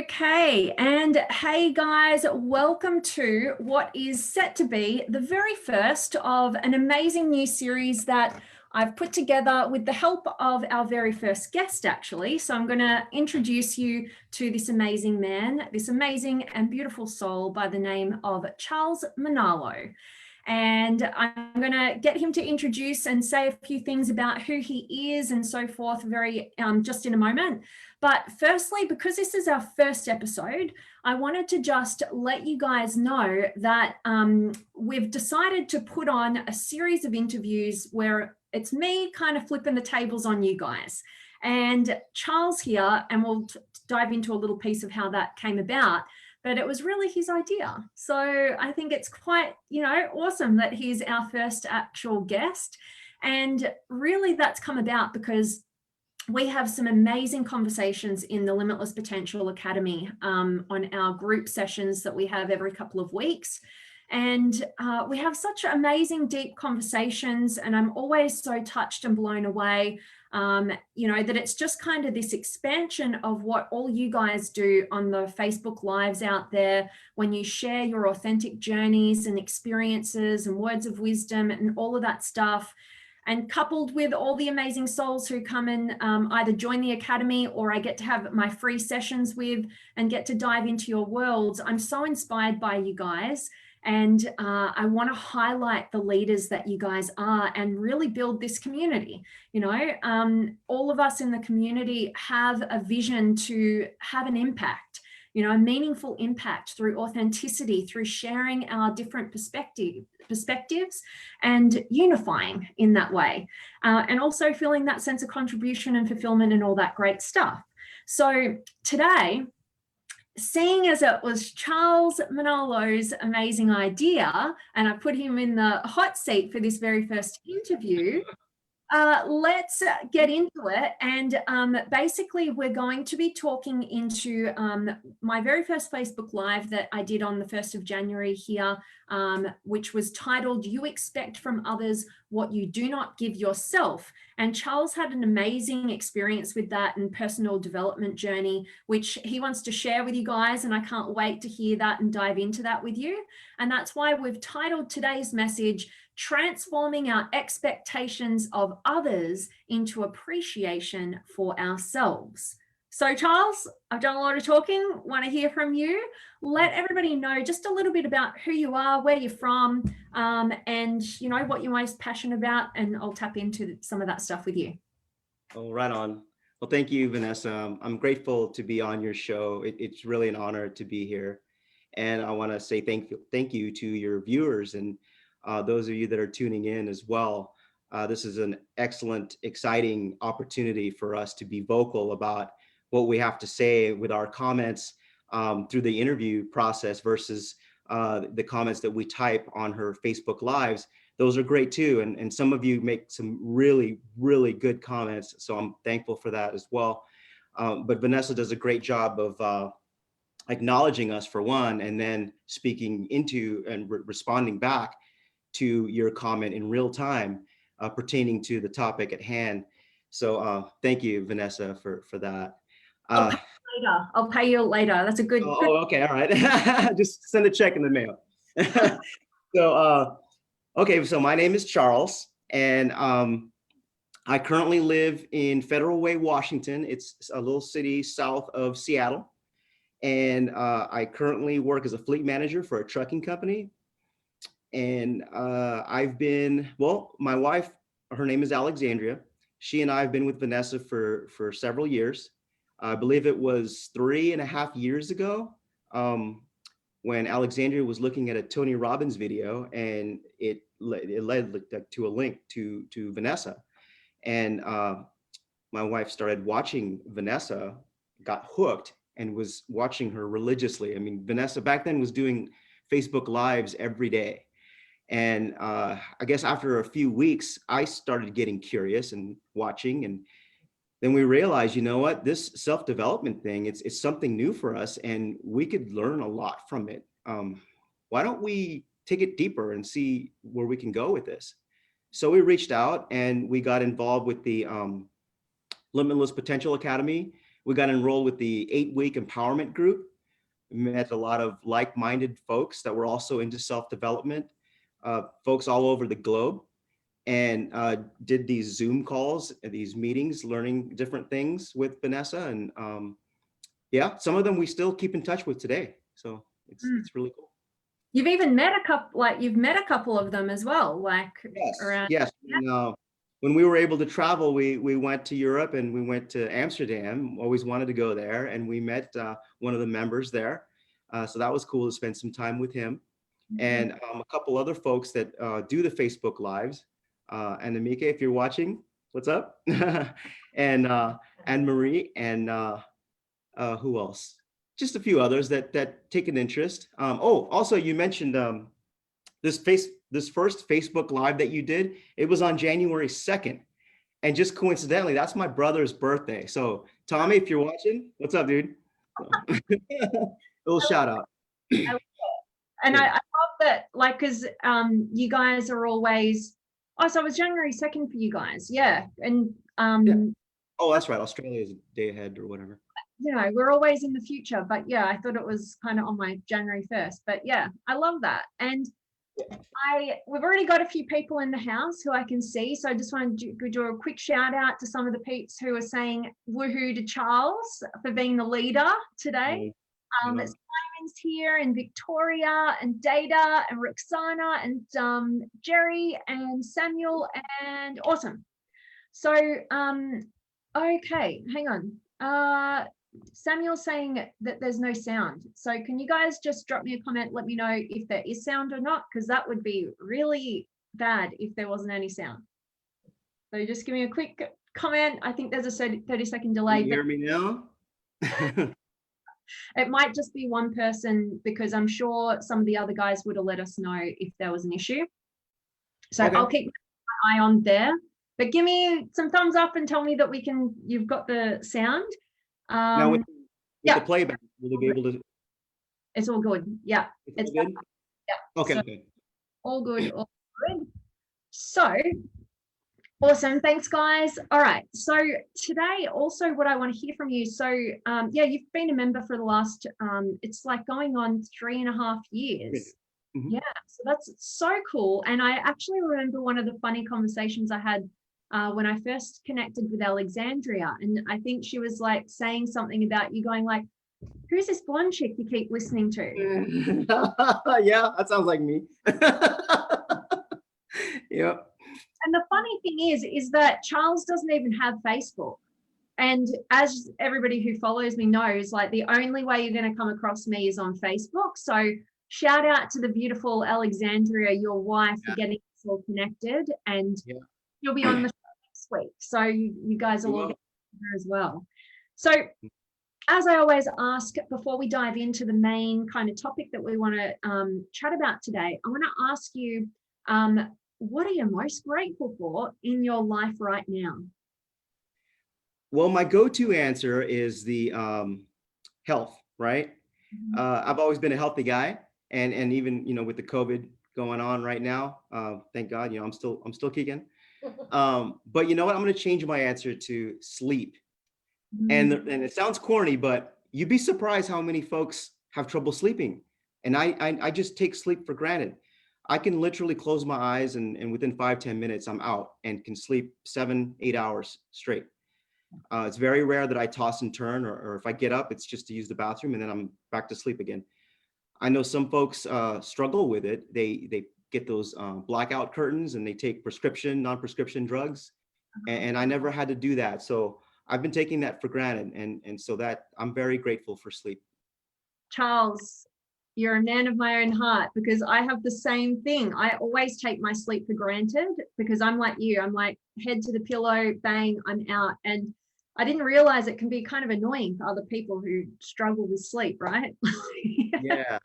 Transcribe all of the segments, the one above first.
Okay, and hey guys, welcome to what is set to be the very first of an amazing new series that I've put together with the help of our very first guest, actually. So I'm going to introduce you to this amazing man, this amazing and beautiful soul by the name of Charles Manalo. And I'm going to get him to introduce and say a few things about who he is and so forth just in a moment. But firstly, because this is our first episode, I wanted to just let you guys know that we've decided to put on a series of interviews where it's me kind of flipping the tables on you guys. And Charles here, and we'll dive into a little piece of how that came about, but it was really his idea. So I think it's quite, awesome that he's our first actual guest. And really that's come about because we have some amazing conversations in the Limitless Potential Academy on our group sessions that we have every couple of weeks. And we have such amazing, deep conversations. And I'm always so touched and blown away, that it's just kind of this expansion of what all you guys do on the Facebook Lives out there when you share your authentic journeys and experiences and words of wisdom and all of that stuff. And coupled with all the amazing souls who come and either join the academy or I get to have my free sessions with and get to dive into your worlds, I'm so inspired by you guys. And I want to highlight the leaders that you guys are and really build this community. All of us in the community have a vision to have an impact, a meaningful impact through authenticity, through sharing our different perspectives and unifying in that way. And also feeling that sense of contribution and fulfillment and all that great stuff. So today, seeing as it was Charles Manalo's amazing idea, and I put him in the hot seat for this very first interview, let's get into it. And basically, we're going to be talking into my very first Facebook Live that I did on the 1st of January here, which was titled, "You Expect from Others What You Do Not Give Yourself." And Charles had an amazing experience with that and personal development journey, which he wants to share with you guys. And I can't wait to hear that and dive into that with you. And that's why we've titled today's message, "Transforming Our Expectations of Others into Appreciation for Ourselves." So Charles, I've done a lot of talking, want to hear from you. Let everybody know just a little bit about who you are, where you're from, and what you're most passionate about, and I'll tap into some of that stuff with you. Oh, right on. Well, thank you, Vanessa. I'm grateful to be on your show. It's really an honor to be here. And I want to say thank you to your viewers and those of you that are tuning in as well. This is an excellent, exciting opportunity for us to be vocal about what we have to say with our comments through the interview process versus the comments that we type on her Facebook Lives. Those are great too. And some of you make some really, really good comments. So I'm thankful for that as well. But Vanessa does a great job of acknowledging us for one, and then speaking into and responding back to your comment in real time pertaining to the topic at hand. So thank you, Vanessa, for that. I'll pay you later. That's a good. Oh, okay. All right. Just send a check in the mail. So, okay. So my name is Charles, and I currently live in Federal Way, Washington. It's a little city south of Seattle. And I currently work as a fleet manager for a trucking company. And my wife, her name is Alexandria. She and I have been with Vanessa for several years. I believe it was 3.5 years ago when Alexandria was looking at a Tony Robbins video, and it led to a link to Vanessa. And my wife started watching Vanessa, got hooked, and was watching her religiously. I mean, Vanessa back then was doing Facebook Lives every day. And I guess after a few weeks, I started getting curious and watching, and then we realized, you know what, this self-development thing, it's something new for us, and we could learn a lot from it. Why don't we take it deeper and see where we can go with this? So we reached out and we got involved with the Limitless Potential Academy, we got enrolled with the 8-week empowerment group. We met a lot of like-minded folks that were also into self-development, folks all over the globe, and did these Zoom calls, these meetings, learning different things with Vanessa. And yeah, some of them we still keep in touch with today. So it's really cool. You've even met a couple, like you've met a couple of them as well, like around. Yes. And, when we were able to travel, we went to Europe and we went to Amsterdam. Always wanted to go there, and we met one of the members there. So that was cool to spend some time with him, and a couple other folks that do the Facebook Lives. And 𝗬𝗍, if you're watching, what's up? And Anne-Marie, and who else? Just a few others that take an interest. Oh, also you mentioned this first Facebook Live that you did. It was on January 2nd, and just coincidentally, that's my brother's birthday. So Tommy, if you're watching, what's up, dude? Little shout out. And I love that, like, because you guys are always. Oh, so it was January 2nd for you guys, yeah. And yeah. Oh, that's right. Australia is a day ahead or whatever. You know, we're always in the future, but yeah, I thought it was kind of on my January 1st. But yeah, I love that. And we've already got a few people in the house who I can see. So I just want to do a quick shout out to some of the peeps who are saying woohoo to Charles for being the leader today. There's Simon's here, and Victoria, and Data, and Roxana, and Jerry, and Samuel, and awesome. So okay, hang on. Samuel's saying that there's no sound. So can you guys just drop me a comment, let me know if there is sound or not, because that would be really bad if there wasn't any sound. So just give me a quick comment. I think there's a 30-second delay. Can you hear me now? It might just be one person, because I'm sure some of the other guys would have let us know if there was an issue. So okay. I'll keep my eye on there, but give me some thumbs up and tell me that you've got the sound. Now with the playback, will they be able to? It's all good. Yeah. It's good? Yeah. Okay. So, okay. All good. All good. So awesome. Thanks, guys. All right. So today also what I want to hear from you. So yeah, you've been a member for the last, it's like going on 3.5 years. Yeah. So that's so cool. And I actually remember one of the funny conversations I had when I first connected with Alexandria, and I think she was like saying something about you going like, who's this blonde chick you keep listening to? Yeah, that sounds like me. Yep. And the funny thing is that Charles doesn't even have Facebook. And as everybody who follows me knows, like the only way you're going to come across me is on Facebook. So shout out to the beautiful Alexandria, your wife, for getting us all connected, and you'll be on the next week. So you guys will all get there as well. So as I always ask, before we dive into the main kind of topic that we want to chat about today, I want to ask you, what are you most grateful for in your life right now? Well, my go-to answer is the health, right? I've always been a healthy guy, and even, you know, with the COVID going on right now, thank God, you know, I'm still kicking. But you know what? I'm going to change my answer to sleep. And it sounds corny, but you'd be surprised how many folks have trouble sleeping. And I just take sleep for granted. I can literally close my eyes and within 5-10 minutes, I'm out and can sleep 7-8 hours straight. It's very rare that I toss and turn, or if I get up, it's just to use the bathroom and then I'm back to sleep again. I know some folks struggle with it. They get those blackout curtains and they take prescription, non-prescription drugs. And I never had to do that. So I've been taking that for granted. And so that I'm very grateful for sleep. Charles, you're a man of my own heart, because I have the same thing. I always take my sleep for granted, because I'm like you. I'm like head to the pillow, bang, I'm out. And I didn't realize it can be kind of annoying for other people who struggle with sleep, right? Yeah.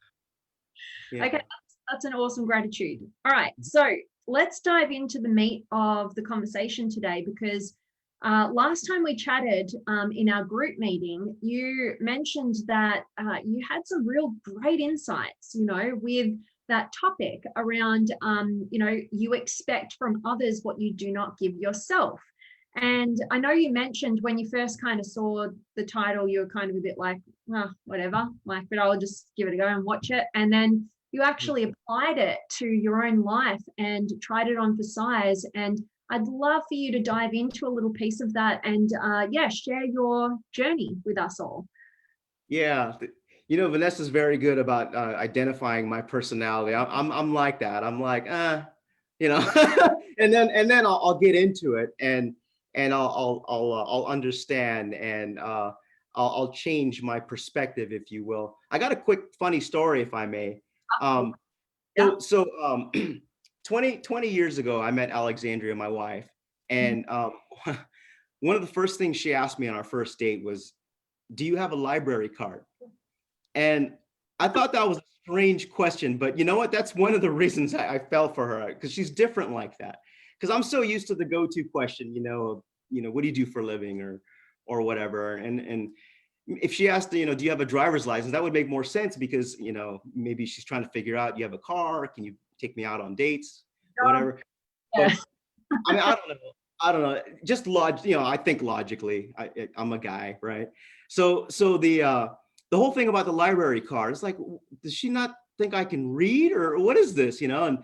Okay, that's an awesome gratitude. All right, so let's dive into the meat of the conversation today, because last time we chatted in our group meeting, you mentioned that you had some real great insights, you know, with that topic around, you know, you expect from others what you do not give yourself. And I know you mentioned when you first kind of saw the title, you were kind of a bit like, oh, whatever, like, but I'll just give it a go and watch it. And then you actually applied it to your own life and tried it on for size. And I'd love for you to dive into a little piece of that and yeah, share your journey with us all. Yeah, you know, Vanessa's very good about identifying my personality. I'm like that. I'm like, you know, and then I'll get into it and I'll understand and I'll change my perspective, if you will. I got a quick funny story, if I may. Yeah. So 20 years ago, I met Alexandria, my wife, and one of the first things she asked me on our first date was, do you have a library card? And I thought that was a strange question, but you know what? That's one of the reasons I fell for her, because she's different like that. Because I'm so used to the go-to question, what do you do for a living or whatever. And if she asked, do you have a driver's license? That would make more sense because, maybe she's trying to figure out, you have a car? Can you take me out on dates? Whatever. Yeah. But I mean, I don't know. Just I think logically. I'm a guy, right? So the whole thing about the library card, it's like, does she not think I can read, or what is this? And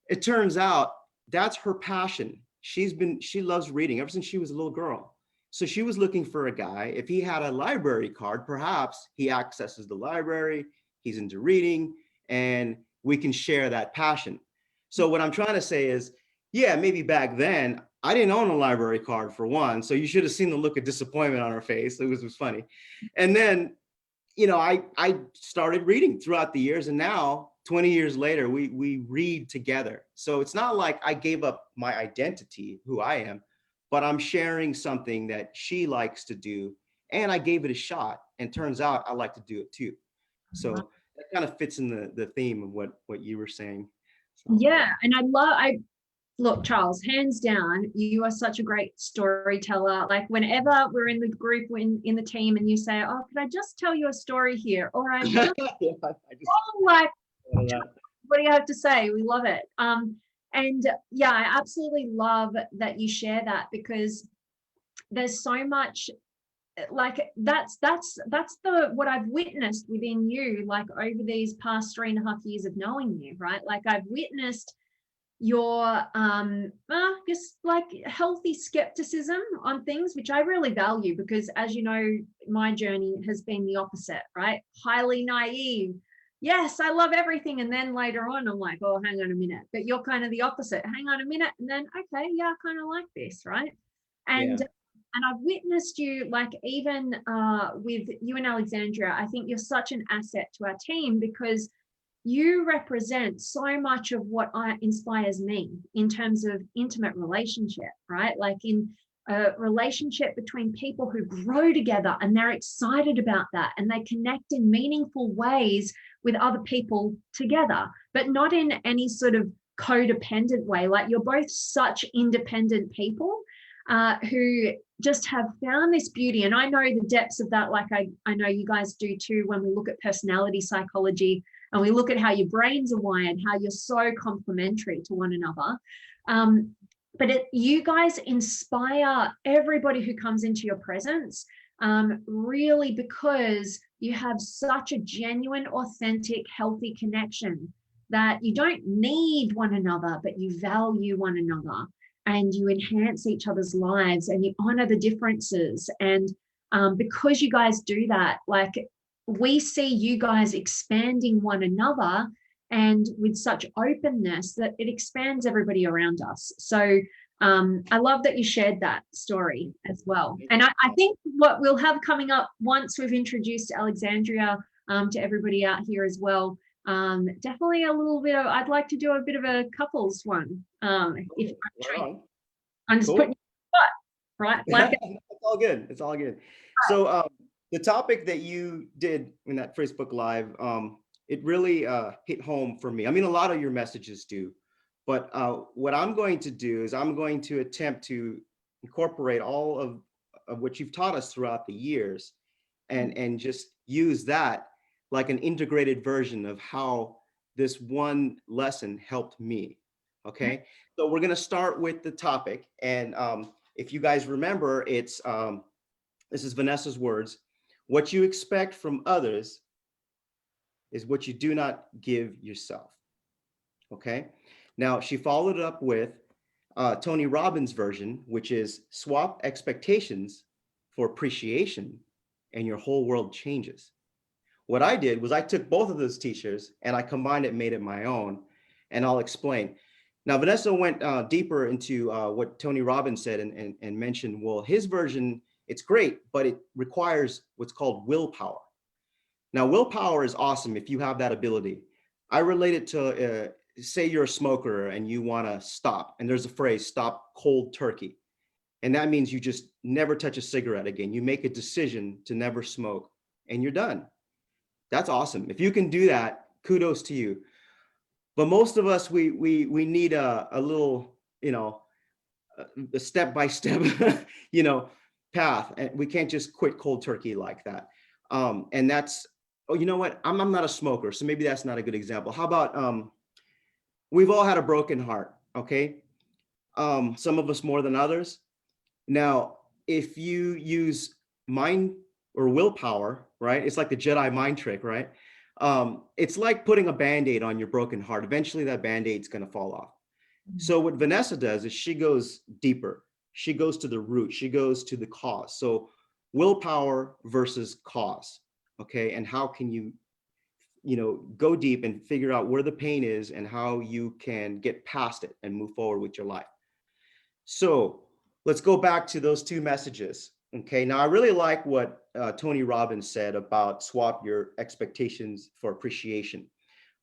it turns out that's her passion. She loves reading ever since she was a little girl. So she was looking for a guy. If he had a library card, perhaps he accesses the library, he's into reading, and we can share that passion. So what I'm trying to say is, yeah, maybe back then I didn't own a library card, for one. So you should have seen the look of disappointment on her face. It was funny. And then, I started reading throughout the years, and now 20 years later, we read together. So it's not like I gave up my identity, who I am, but I'm sharing something that she likes to do, and I gave it a shot, and turns out I like to do it too. So that kind of fits in the theme of what you were saying. So. Yeah, and look, Charles, hands down, you are such a great storyteller. Like whenever we're in the group, in the team, and you say, "Oh, could I just tell you a story here?" Or I just, like, what do you have to say? We love it. And yeah, I absolutely love that you share that, because there's so much, like that's what I've witnessed within you, like over these past 3.5 years of knowing you, right? Like I've witnessed your just like healthy skepticism on things, which I really value, because as you know, my journey has been the opposite, right? Highly naive. Yes, I love everything. And then later on, I'm like, oh, hang on a minute. But you're kind of the opposite. Hang on a minute. And then, okay, yeah, I kind of like this, right? And Yeah. and I've witnessed you, like even with you and Alexandria, I think you're such an asset to our team, because you represent so much of what inspires me in terms of intimate relationship, right? Like in a relationship between people who grow together and they're excited about that and they connect in meaningful ways with other people together, but not in any sort of codependent way. Like you're both such independent people who just have found this beauty. And I know the depths of that, like I know you guys do too, when we look at personality psychology and we look at how your brains are wired, how you're so complementary to one another. But you guys inspire everybody who comes into your presence, really, because you have such a genuine, authentic, healthy connection that you don't need one another, but you value one another and you enhance each other's lives and you honor the differences. And because you guys do that, like we see you guys expanding one another and with such openness that it expands everybody around us. So I love that you shared that story as well. And I think what we'll have coming up once we've introduced Alexandria to everybody out here as well, definitely a little bit of, I'd like to do a bit of a couples one. If I'm just putting you on the spot, right? Like It's all good. It's all good. So the topic that you did in that Facebook Live, it really hit home for me. I mean, a lot of your messages do, but what I'm going to do is I'm going to attempt to incorporate all of what you've taught us throughout the years and just use that like an integrated version of how this one lesson helped me. Okay, so we're going to start with the topic, and If you guys remember, it's this is Vanessa's words. What you expect from others is what you do not give yourself. Okay. Now she followed it up with Tony Robbins' version, which is swap expectations for appreciation and your whole world changes. What I did was I took both of those teachers and I combined it and made it my own, and I'll explain. Now, Vanessa went deeper into what Tony Robbins said and mentioned, well, his version, it's great, but it requires what's called willpower. Now, willpower is awesome if you have that ability. I relate it to, say you're a smoker and you want to stop, and there's a phrase, stop cold turkey. And that means you just never touch a cigarette again. You make a decision to never smoke and you're done. That's awesome. If you can do that, kudos to you. But most of us, we need a little, a step-by-step, path. And we can't just quit cold turkey like that. And that's, oh, you know what? I'm not a smoker, so maybe that's not a good example. How about, we've all had a broken heart, okay? Some of us more than others. Now, if you use mind or willpower, right? It's like the Jedi mind trick, right? It's like putting a Band-Aid on your broken heart. Eventually that Band-Aid's gonna fall off. So what Vanessa does is she goes deeper. She goes to the root. She goes to the cause. So willpower versus cause, okay? And how can you, go deep and figure out where the pain is and how you can get past it and move forward with your life. So let's go back to those two messages. Okay, now I really like what Tony Robbins said about swap your expectations for appreciation.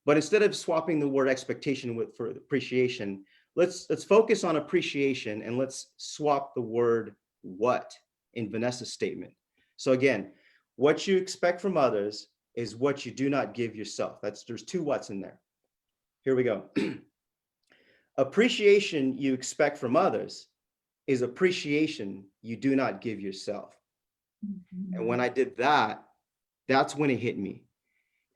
But instead of swapping the word expectation for appreciation, let's focus on appreciation and let's swap the word what in Vanessa's statement. So again, what you expect from others is what you do not give yourself. There's two what's in there. Here we go. Appreciation you expect from others is appreciation you do not give yourself. And when I did that, that's when it hit me.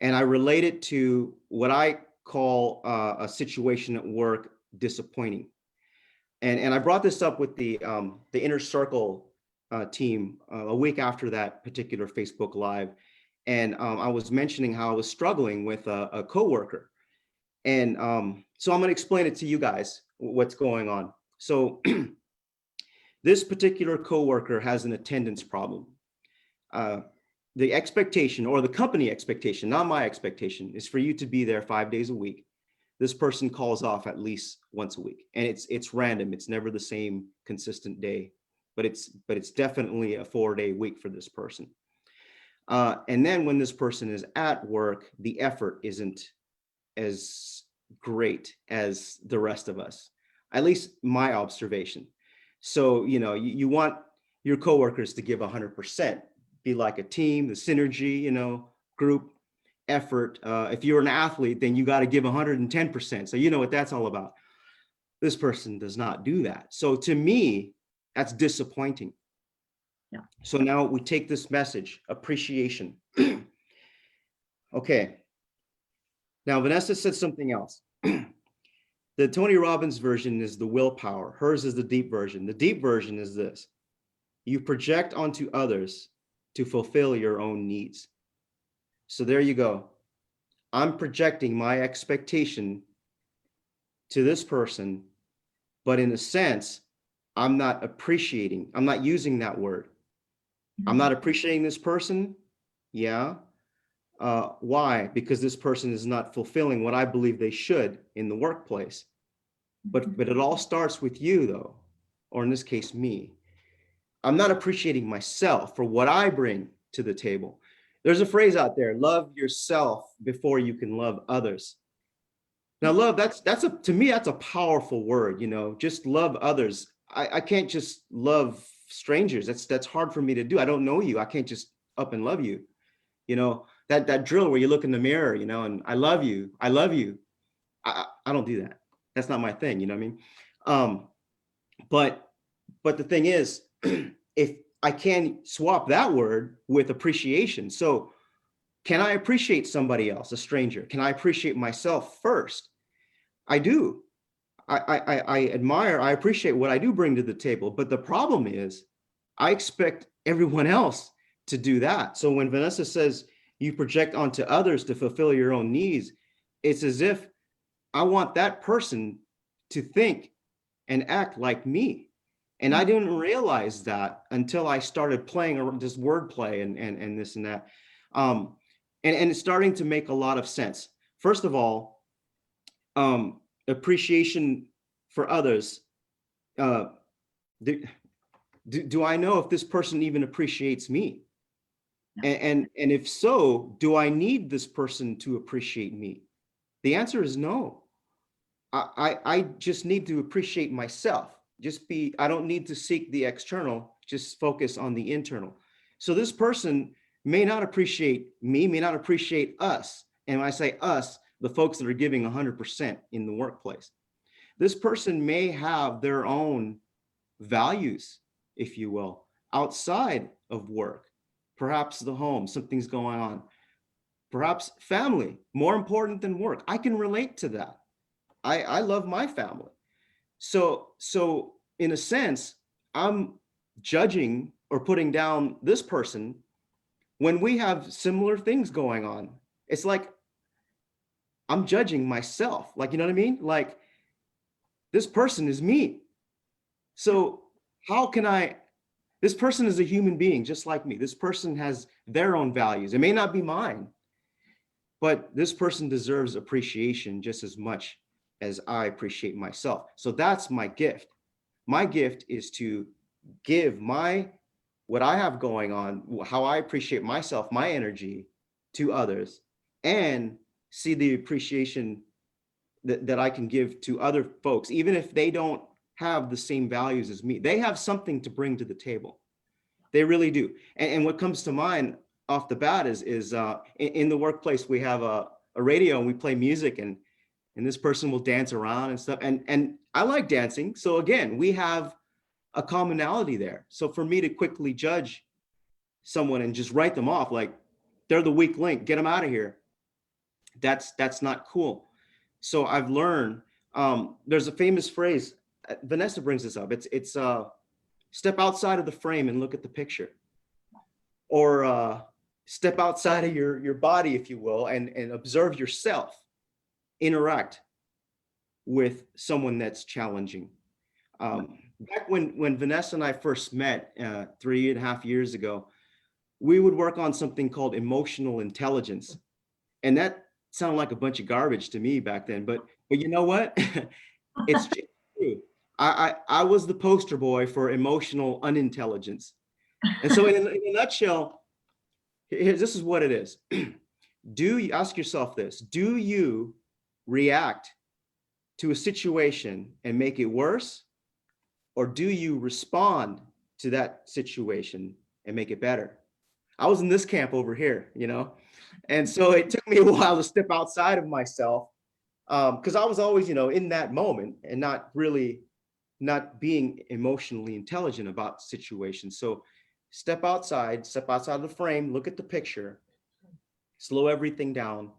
And I relate it to what I call a situation at work disappointing. And I brought this up with the Inner Circle team a week after that particular Facebook Live. And I was mentioning how I was struggling with a coworker. And so I'm going to explain it to you guys, what's going on. So this particular coworker has an attendance problem. The expectation, or the company expectation, not my expectation, is for you to be there 5 days a week. This person calls off at least once a week, and it's random. It's never the same consistent day, but it's definitely a 4-day week for this person. And then when this person is at work, the effort isn't as great as the rest of us, at least my observation. So, you want your coworkers to give 100%, be like a team, the synergy, group effort. If you're an athlete, then you got to give 110%. So you know what that's all about. This person does not do that. So to me, that's disappointing. Yeah. So now we take this message, appreciation. Okay. Now, Vanessa said something else. The Tony Robbins version is the willpower. Hers is the deep version. The deep version is this: you project onto others to fulfill your own needs. So there you go. I'm projecting my expectation to this person, but in a sense, I'm not appreciating. I'm not using that word. I'm not appreciating this person. Yeah. Why? Because this person is not fulfilling what I believe they should in the workplace. But it all starts with you, though, or in this case, me. I'm not appreciating myself for what I bring to the table. There's a phrase out there: love yourself before you can love others. Now, love, to me, that's a powerful word. Just love others. I can't just love strangers. That's hard for me to do. I don't know you. I can't just up and love you. That drill where you look in the mirror, and I love you. I love you. I don't do that. That's not my thing. You know what I mean? But the thing is, if I can swap that word with appreciation. So can I appreciate somebody else, a stranger? Can I appreciate myself first? I do. I admire, I appreciate what I do bring to the table, but the problem is I expect everyone else to do that. So when Vanessa says you project onto others to fulfill your own needs, it's as if I want that person to think and act like me. And I didn't realize that until I started playing this wordplay and this and that. And it's starting to make a lot of sense. First of all, appreciation for others. Do I know if this person even appreciates me? And if so, do I need this person to appreciate me? The answer is no. I just need to appreciate myself. I don't need to seek the external, just focus on the internal. So this person may not appreciate me, may not appreciate us. And when I say us, the folks that are giving 100% in the workplace. This person may have their own values, if you will, outside of work, perhaps the home, something's going on, perhaps family, more important than work. I can relate to that. I love my family. So in a sense, I'm judging or putting down this person when we have similar things going on. It's like I'm judging myself. Like, you know what I mean? Like, this person is me. So how can this person is a human being just like me. This person has their own values. It may not be mine, but this person deserves appreciation just as much as I appreciate myself. So that's my gift. My gift is to give what I have going on, how I appreciate myself, my energy to others, and see the appreciation that I can give to other folks, even if they don't have the same values as me. They have something to bring to the table. They really do. And what comes to mind off the bat is in the workplace, we have a radio and we play music, and this person will dance around and stuff. And I like dancing. So again, we have a commonality there. So for me to quickly judge someone and just write them off, like they're the weak link, get them out of here, that's not cool. So I've learned, there's a famous phrase, Vanessa brings this up. It's step outside of the frame and look at the picture, or step outside of your body, if you will, and observe yourself interact with someone that's challenging. Back when Vanessa and I first met 3.5 years ago, we would work on something called emotional intelligence. And that sounded like a bunch of garbage to me back then, but you know what? It's true. I was the poster boy for emotional unintelligence. And so in a nutshell, this is what it is. Do you ask yourself this? Do you react to a situation and make it worse? Or do you respond to that situation and make it better? I was in this camp over here, you know? And so it took me a while to step outside of myself, because I was always, you know, in that moment and not being emotionally intelligent about situations. So step outside of the frame, look at the picture, slow everything down,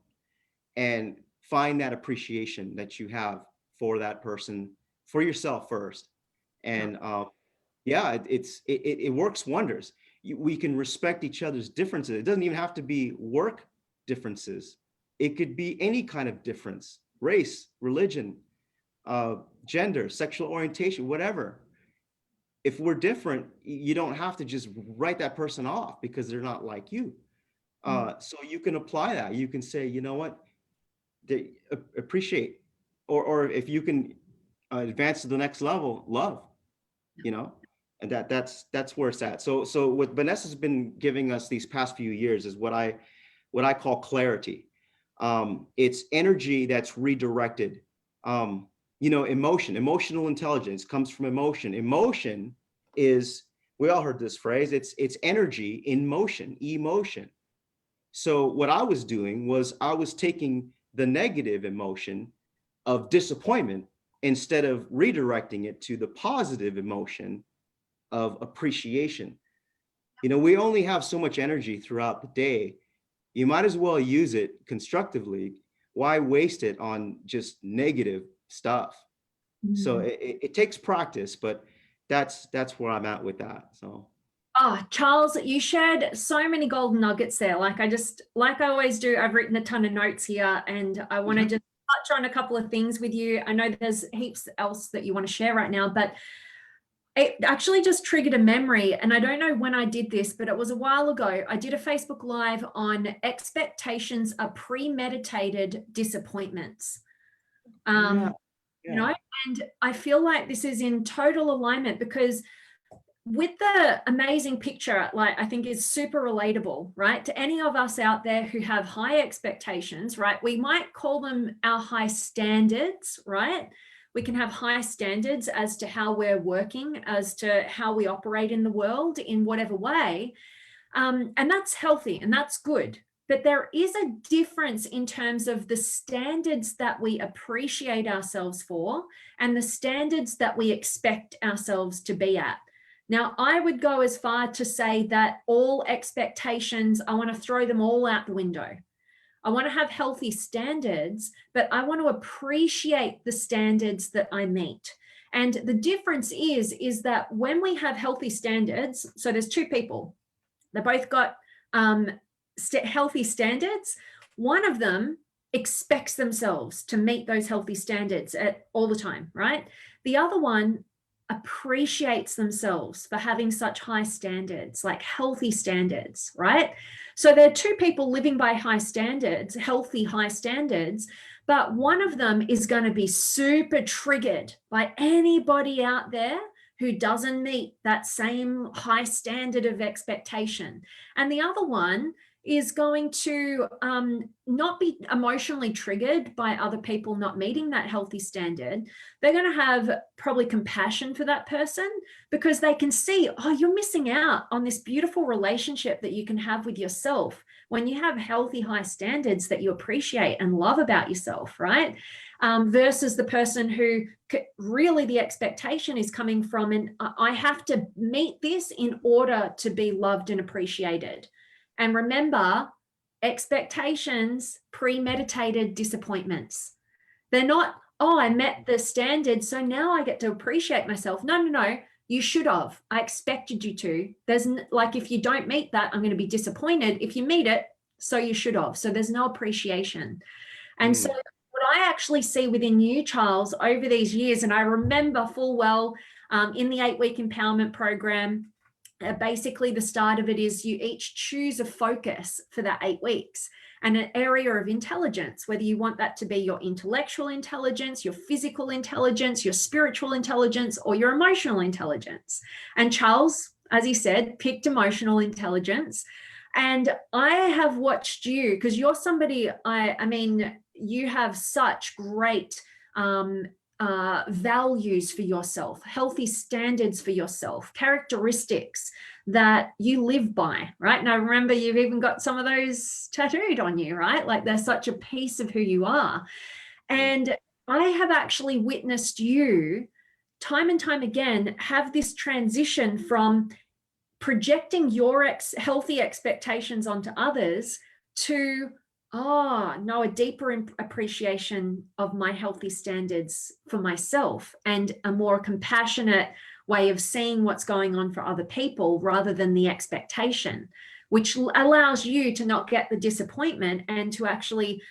and find that appreciation that you have for that person, for yourself first. And yeah, it works wonders. We can respect each other's differences. It doesn't even have to be work differences. It could be any kind of difference, race, religion, gender, sexual orientation, whatever. If we're different, you don't have to just write that person off because they're not like you. So you can apply that. You can say, you know what, they appreciate, or if you can advance to the next level, love, you know, and that's where it's at. So what Vanessa's been giving us these past few years is what I call clarity. It's energy that's redirected. You know, emotional intelligence comes from emotion. Emotion is, we all heard this phrase, it's energy in motion, emotion. So what I was doing was I was taking the negative emotion of disappointment instead of redirecting it to the positive emotion of appreciation. You know, we only have so much energy throughout the day. You might as well use it constructively. Why waste it on just negative stuff? So it takes practice, but that's where I'm at with that. So. Oh, Charles, you shared so many golden nuggets there. Like I always do, I've written a ton of notes here, and I want to just touch on a couple of things with you. I know there's heaps else that you want to share right now, but it actually just triggered a memory. And I don't know when I did this, but it was a while ago. I did a Facebook Live on expectations are premeditated disappointments. You know, and I feel like this is in total alignment, because with the amazing picture, like, I think is super relatable, right? To any of us out there who have high expectations, right? We might call them our high standards, right? We can have high standards as to how we're working, as to how we operate in the world in whatever way. And that's healthy and that's good. But there is a difference in terms of the standards that we appreciate ourselves for and the standards that we expect ourselves to be at. Now, I would go as far to say that all expectations, I want to throw them all out the window. I want to have healthy standards, but I want to appreciate the standards that I meet. And the difference is that when we have healthy standards, so there's two people, they both got healthy standards. One of them expects themselves to meet those healthy standards all the time, right? The other one appreciates themselves for having such high standards, like healthy standards, right? So there are two people living by high standards, healthy high standards, but one of them is going to be super triggered by anybody out there who doesn't meet that same high standard of expectation. And the other one is going to not be emotionally triggered by other people not meeting that healthy standard. They're going to have probably compassion for that person, because they can see, oh, you're missing out on this beautiful relationship that you can have with yourself when you have healthy, high standards that you appreciate and love about yourself, right? Versus the person who really the expectation is coming from, and I have to meet this in order to be loved and appreciated. And remember, expectations, premeditated disappointments. They're not, oh, I met the standard, so now I get to appreciate myself. No. You should have. I expected you to. There's like, if you don't meet that, I'm going to be disappointed. If you meet it, so you should have. So there's no appreciation. And so what I actually see within you, Charles, over these years, and I remember full well in the 8-week empowerment program, basically the start of it is you each choose a focus for that 8 weeks and an area of intelligence, whether you want that to be your intellectual intelligence, your physical intelligence, your spiritual intelligence, or your emotional intelligence. And Charles, as he said, picked emotional intelligence. And I have watched you, because you're somebody, I mean, you have such great values for yourself, healthy standards for yourself, characteristics that you live by, right? And I remember you've even got some of those tattooed on you, right? Like they're such a piece of who you are. And I have actually witnessed you time and time again have this transition from projecting your healthy expectations onto others to, oh, no, a deeper appreciation of my healthy standards for myself and a more compassionate way of seeing what's going on for other people rather than the expectation, which allows you to not get the disappointment and to actually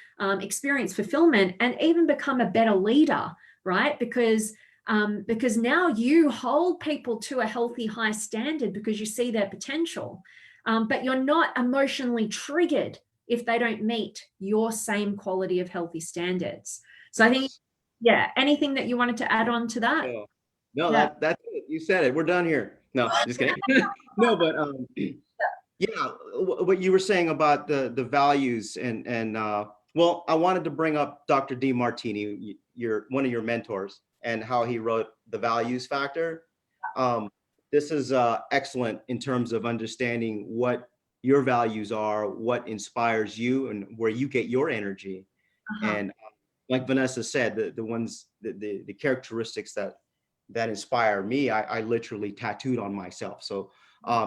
experience fulfillment and even become a better leader, right? Because now you hold people to a healthy, high standard because you see their potential, but you're not emotionally triggered if they don't meet your same quality of healthy standards. So I think, yeah, anything that you wanted to add on to that? No, Yeah. that's it. You said it. We're done here. No, just kidding. No, but yeah, what you were saying about the values and well, I wanted to bring up Dr. Demartini, one of your mentors, and how he wrote the values factor. This is excellent in terms of understanding what your values are, what inspires you, and where you get your energy. And like Vanessa said, the characteristics that inspire me, I literally tattooed on myself. So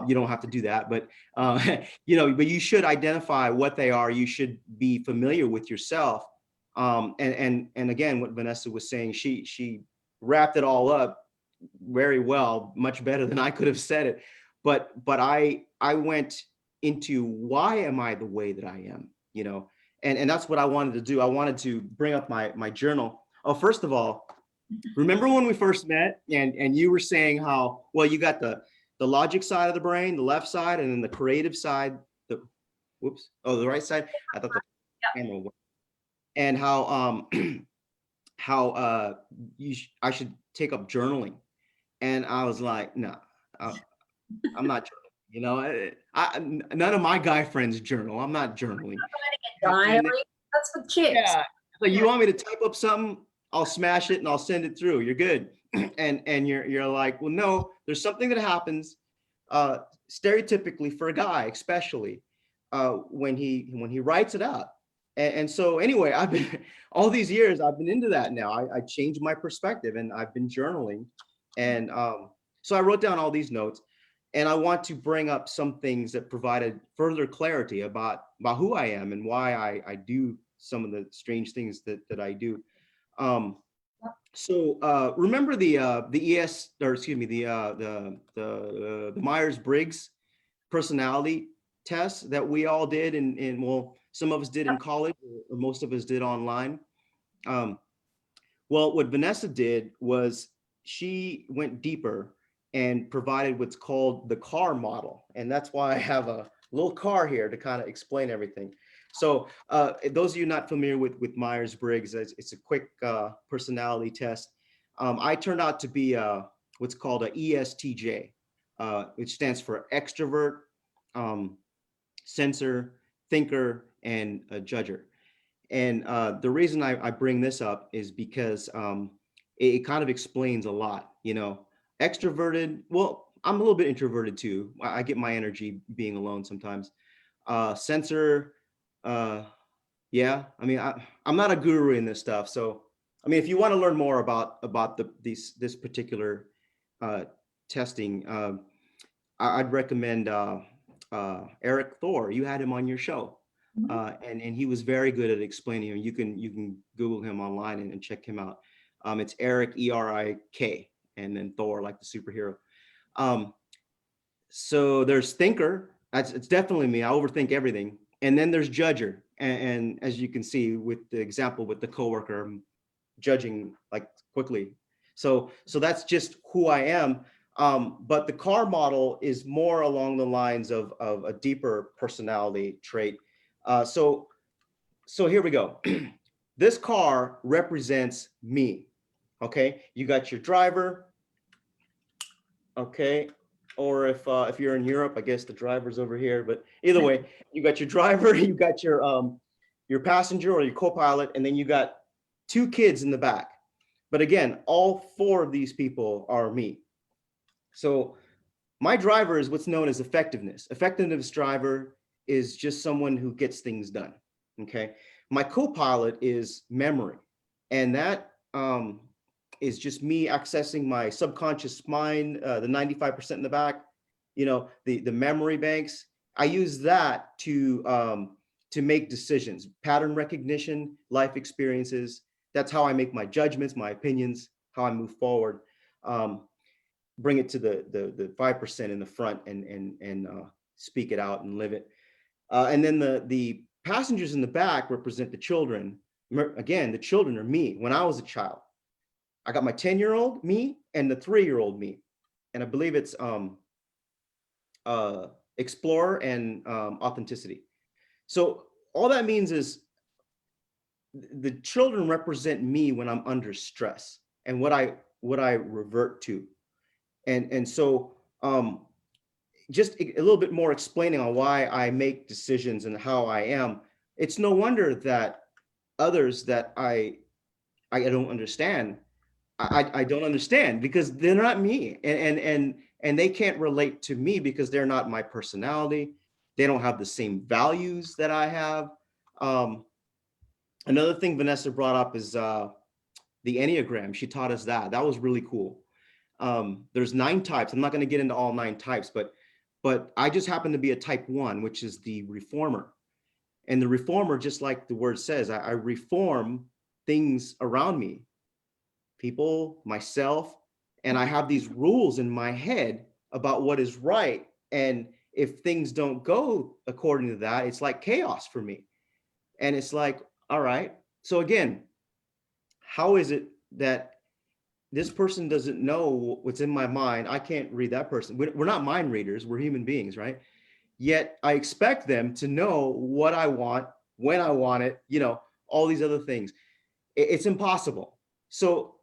you don't have to do that, but but you should identify what they are. You should be familiar with yourself. And again, what Vanessa was saying, she wrapped it all up very well, much better than I could have said it. But I went into why am I the way that I am, you know, and that's what I wanted to do. I wanted to bring up my journal. Oh, first of all, remember when we first met and you were saying how, well, you got the logic side of the brain, the left side, and then the creative side, the the right side. I thought the camera was, and how how I should take up journaling. And I was like, no, I'm not journaling. You know, none of my guy friends journal. I'm not journaling. Diary. That's for chicks. Yeah. So you want me to type up something? I'll smash it and I'll send it through. You're good. And you're like, well, no, there's something that happens stereotypically for a guy, especially when he writes it out. And so anyway, I've been all these years, I've been into that now. I changed my perspective and I've been journaling. And so I wrote down all these notes, and I want to bring up some things that provided further clarity about who I am and why I do some of the strange things that I do. So remember the Myers-Briggs personality test that we all did in well, some of us did in college, or most of us did online. Well, what Vanessa did was she went deeper and provided what's called the car model. And that's why I have a little car here to kind of explain everything. So those of you not familiar with Myers-Briggs, it's a quick personality test. I turned out to be what's called a ESTJ, which stands for extrovert, sensor, thinker, and a judger. And the reason I bring this up is because it kind of explains a lot, you know. Extroverted, well, I'm a little bit introverted too. I get my energy being alone sometimes. Sensor, yeah, I mean, I'm not a guru in this stuff. So, I mean, if you want to learn more about this particular testing, I'd recommend Eric Thor. You had him on your show. And he was very good at explaining him. You can Google him online and check him out. It's Eric, ERIK, and then Thor, like the superhero. So there's thinker. It's definitely me. I overthink everything. And then there's judger. And as you can see with the example with the coworker, I'm judging like quickly. So that's just who I am. But the car model is more along the lines of a deeper personality trait. So here we go. This car represents me. Okay, you got your driver. Okay, or if you're in Europe, I guess the driver's over here. But either way, you got your driver, you got your passenger or your co-pilot, and then you got two kids in the back. But again, all four of these people are me. So my driver is what's known as effectiveness. Effectiveness driver is just someone who gets things done. Okay, my co-pilot is memory, and that is just me accessing my subconscious mind, the 95% in the back, you know, the memory banks. I use that to make decisions, pattern recognition, life experiences. That's how I make my judgments, my opinions, how I move forward. Bring it to the 5% in the front and speak it out and live it. And then the passengers in the back represent the children. Again, the children are me when I was a child. I got my 10-year-old me and the 3-year-old me. And I believe it's explorer and authenticity. So all that means is the children represent me when I'm under stress and what I revert to. And so just a little bit more explaining on why I make decisions and how I am. It's no wonder that others that I don't understand, I don't understand because they're not me, and they can't relate to me because they're not my personality. They don't have the same values that I have. Another thing Vanessa brought up is the Enneagram. She taught us that. That was really cool. There's 9 types. I'm not going to get into all 9 types, but I just happen to be a type 1, which is the reformer. And the reformer, just like the word says, I reform things around me. people, myself, and I have these rules in my head about what is right. And if things don't go according to that, it's like chaos for me. And it's like, all right. So again, how is it that this person doesn't know what's in my mind? I can't read that person. We're not mind readers. We're human beings, right? Yet I expect them to know what I want, when I want it, all these other things. It's impossible. So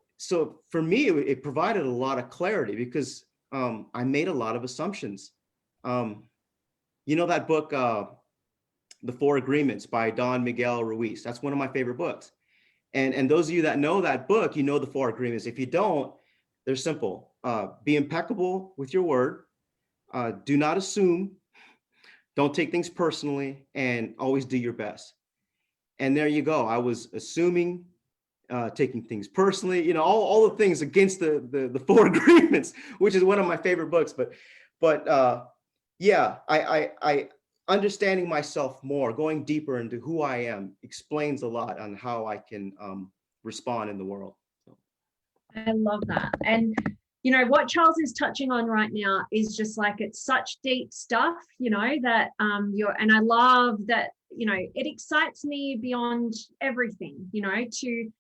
for me, it provided a lot of clarity because I made a lot of assumptions. That book, The Four Agreements by Don Miguel Ruiz. That's one of my favorite books. And those of you that know that book, you know the Four Agreements. If you don't, they're simple. Be impeccable with your word. Do not assume. Don't take things personally, and always do your best. And there you go. I was assuming, taking things personally, all the things against the Four Agreements, which is one of my favorite books. But yeah, I understanding myself more, going deeper into who I am, explains a lot on how I can respond in the world. So. I love that. And what Charles is touching on right now is just like, it's such deep stuff, that and I love that, it excites me beyond everything, to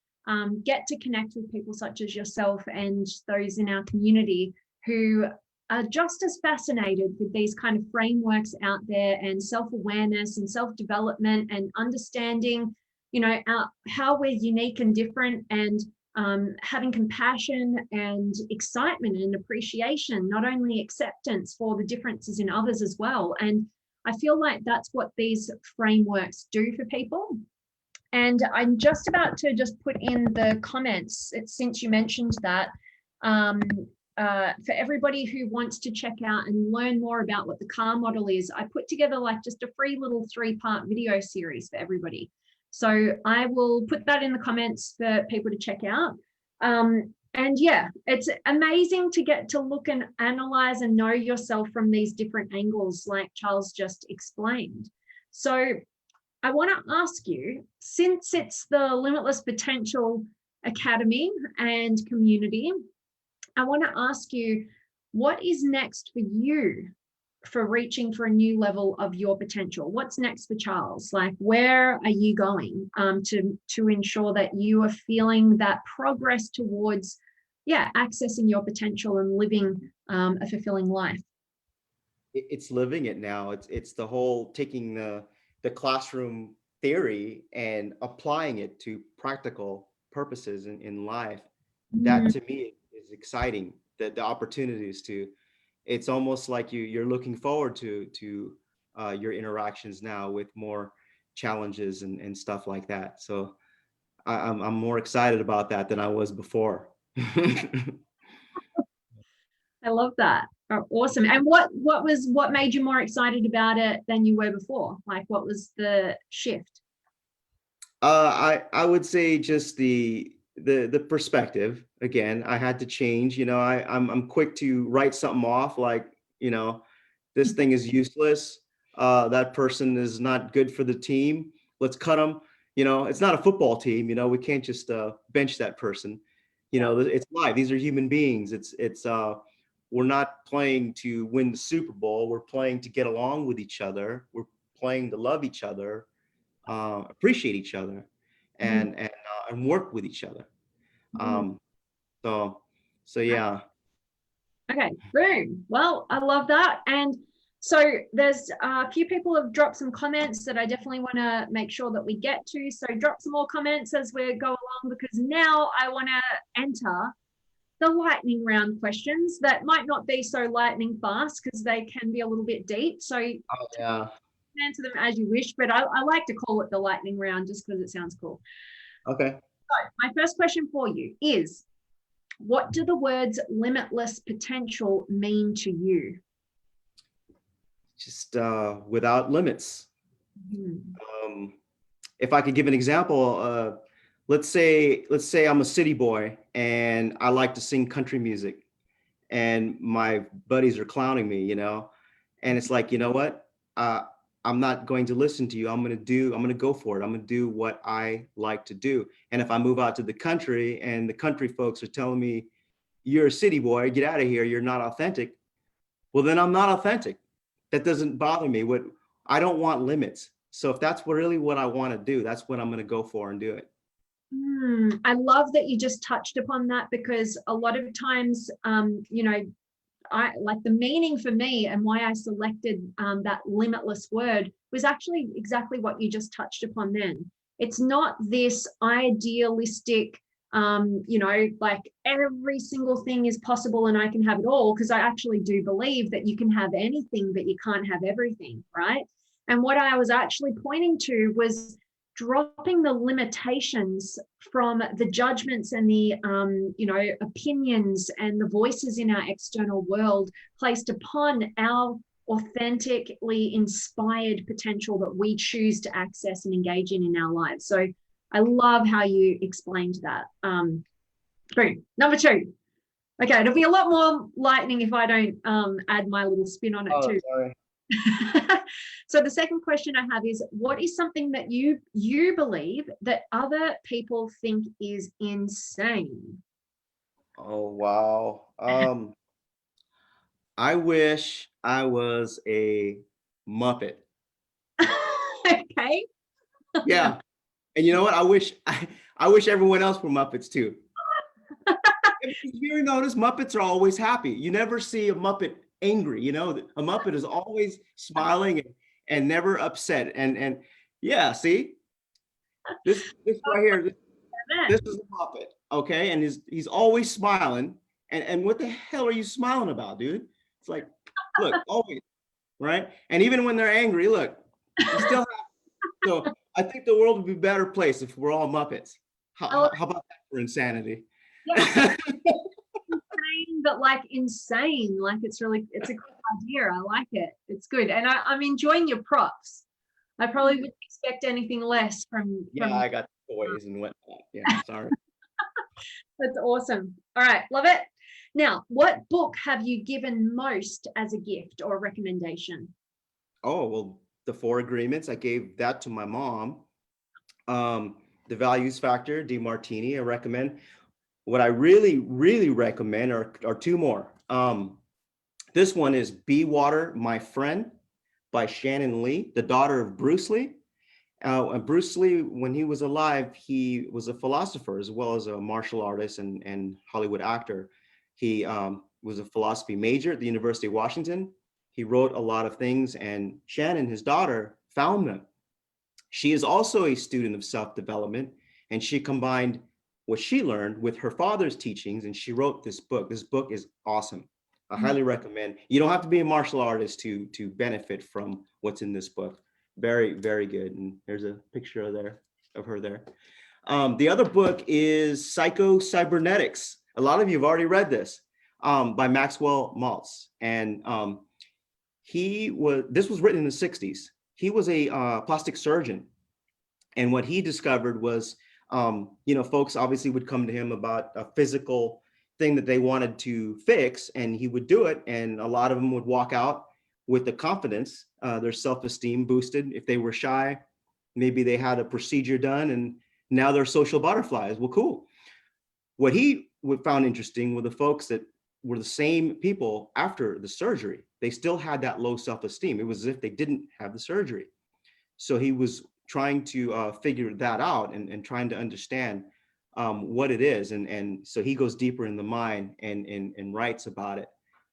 get to connect with people such as yourself and those in our community who are just as fascinated with these kind of frameworks out there, and self-awareness and self-development and understanding, how we're unique and different, and having compassion and excitement and appreciation, not only acceptance for the differences in others as well. And I feel like that's what these frameworks do for people. And I'm just about to just put in the comments, since you mentioned that, for everybody who wants to check out and learn more about what the car model is, I put together like just a free little 3-part video series for everybody. So I will put that in the comments for people to check out. And yeah, it's amazing to get to look and analyze and know yourself from these different angles, like Charles just explained. So I want to ask you, since it's the Limitless Potential Academy and community, I want to ask you, what is next for you for reaching for a new level of your potential? What's next for Charles? Like, where are you going to ensure that you are feeling that progress towards, accessing your potential and living a fulfilling life? It's living it now. It's the whole taking the classroom theory and applying it to practical purposes in life. That to me is exciting. The opportunities to. It's almost like you're looking forward to your interactions now with more challenges and stuff like that. So I'm more excited about that than I was before. I love that. Oh, awesome. And what made you more excited about it than you were before? Like, what was the shift? I would say just the perspective. Again, I had to change. I'm quick to write something off, like, this thing is useless. That person is not good for the team. Let's cut them. It's not a football team. We can't just bench that person. It's live. These are human beings. It's we're not playing to win the Super Bowl. We're playing to get along with each other. We're playing to love each other, appreciate each other, and work with each other. So yeah. Okay, boom. Well, I love that. And so there's a few people have dropped some comments that I definitely want to make sure that we get to. So drop some more comments as we go along, because now I want to enter the lightning round questions that might not be so lightning fast because they can be a little bit deep. So answer them as you wish, but I like to call it the lightning round just because it sounds cool. Okay. So my first question for you is, what do the words limitless potential mean to you? Just without limits. If I could give an example, let's say I'm a city boy and I like to sing country music, and my buddies are clowning me, and it's like, you know what? I'm not going to listen to you. I'm going to go for it. I'm going to do what I like to do. And if I move out to the country and the country folks are telling me, you're a city boy, get out of here, you're not authentic. Well, then I'm not authentic. That doesn't bother me. I don't want limits. So if that's really what I want to do, that's what I'm going to go for and do it. I love that you just touched upon that, because a lot of times, you know, I like the meaning for me and why I selected that limitless word was actually exactly what you just touched upon then. It's not this idealistic, you know, like every single thing is possible and I can have it all, because I actually do believe that you can have anything, but you can't have everything, right? And what I was actually pointing to was dropping the limitations from the judgments and the you know, opinions and the voices in our external world placed upon our authentically inspired potential that we choose to access and engage in our lives. So I love how you explained that. Boom. Number 2. Okay, it'll be a lot more lightning if I don't add my little spin on it too. Sorry. So the second question I have is, what is something that you believe that other people think is insane? Oh, wow. I wish I was a Muppet. Okay. Yeah. And you know what? I wish everyone else were Muppets too. If you ever notice, Muppets are always happy. You never see a Muppet angry. You know, a Muppet is always smiling and never upset. And yeah, see, this right here, this is a Muppet, okay? And he's always smiling. And what the hell are you smiling about, dude? It's like, look, always, right? And even when they're angry, look, you still have. So I think the world would be a better place if we're all Muppets. How about that for insanity? Yeah. Insane, but like insane. Like it's a good idea. I like it. It's good. And I'm enjoying your props. I probably wouldn't expect anything less from. I got toys and whatnot. Yeah, sorry. That's awesome. All right, love it. Now, what book have you given most as a gift or a recommendation? Oh, well, the 4 Agreements, I gave that to my mom. The Values Factor, DeMartini, I recommend. What I really, really recommend are 2 more. This one is Be Water, My Friend by Shannon Lee, the daughter of Bruce Lee. Bruce Lee, when he was alive, he was a philosopher as well as a martial artist and Hollywood actor. He was a philosophy major at the University of Washington. He wrote a lot of things, and Shannon, his daughter, found them. She is also a student of self-development, and she combined what she learned with her father's teachings, and she wrote this book. This book is awesome. I highly recommend. You don't have to be a martial artist to benefit from what's in this book. Very, very good. And there's a picture of her there. The other book is Cybernetics. A lot of you have already read this, by Maxwell Maltz. And this was written in the 60s. He was a plastic surgeon. And what he discovered was, you know, folks obviously would come to him about a physical thing that they wanted to fix, and he would do it. And a lot of them would walk out with the confidence, their self-esteem boosted. If they were shy, maybe they had a procedure done and now they're social butterflies. Well, cool. What he found interesting were the folks that were the same people after the surgery. They still had that low self-esteem. It was as if they didn't have the surgery. So he was trying to figure that out and trying to understand what it is. And so he goes deeper in the mind and writes about it.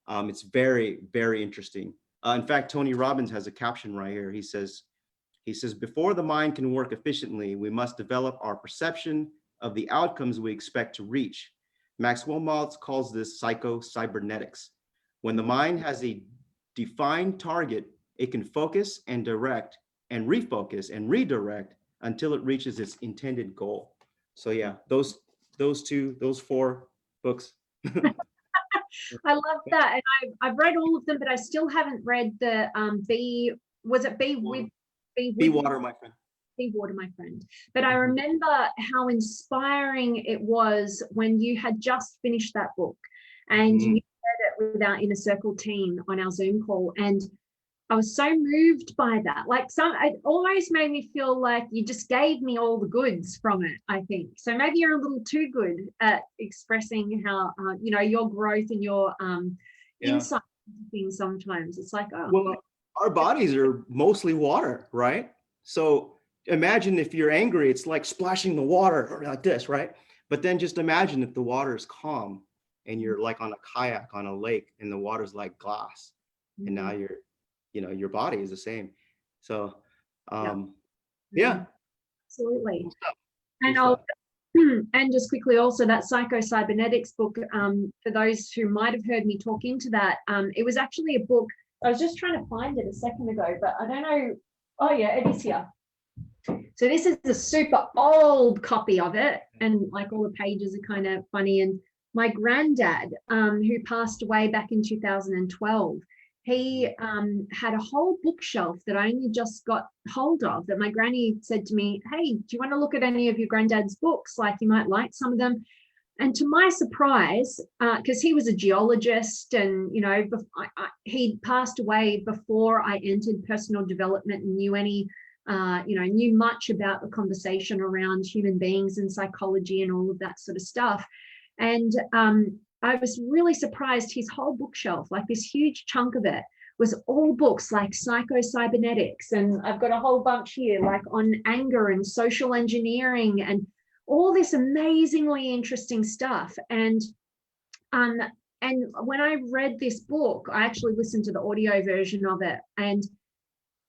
It's very, very interesting. In fact, Tony Robbins has a caption right here. He says, before the mind can work efficiently, we must develop our perception of the outcomes we expect to reach. Maxwell Maltz calls this psycho-cybernetics. When the mind has a defined target, it can focus and direct and refocus and redirect until it reaches its intended goal. So yeah, those 4 books. I love that. And I've read all of them, but I still haven't read the Be Water, My Friend. Be Water, My Friend. But I remember how inspiring it was when you had just finished that book and you shared it with our Inner Circle team on our Zoom call. And I was so moved by that. Like it almost made me feel like you just gave me all the goods from it, I think. So maybe you're a little too good at expressing how, you know, your growth and your insight into things sometimes. It's like, oh. Well, our bodies are mostly water, right? So imagine if you're angry, it's like splashing the water or like this, right? But then just imagine if the water is calm and you're like on a kayak on a lake and the water's like glass. And now you're, you know, your body is the same. So, yeah. Absolutely. And and just quickly also that 𝗳𝗂 book, for those who might have heard me talk into that, it was actually a book. I was just trying to find it a second ago, but I don't know. Oh yeah, it is here. So this is a super old copy of it, and like all the pages are kind of funny. And my granddad, who passed away back in 2012, he had a whole bookshelf that I only just got hold of, that my granny said to me, hey, do you want to look at any of your granddad's books? Like, you might like some of them. And to my surprise, because he was a geologist and, you know, he passed away before I entered personal development and knew any, you know, knew much about the conversation around human beings and psychology and all of that sort of stuff. And I was really surprised his whole bookshelf, like this huge chunk of it, was all books like Cybernetics. And I've got a whole bunch here, like on anger and social engineering and all this amazingly interesting stuff. And when I read this book, I actually listened to the audio version of it, and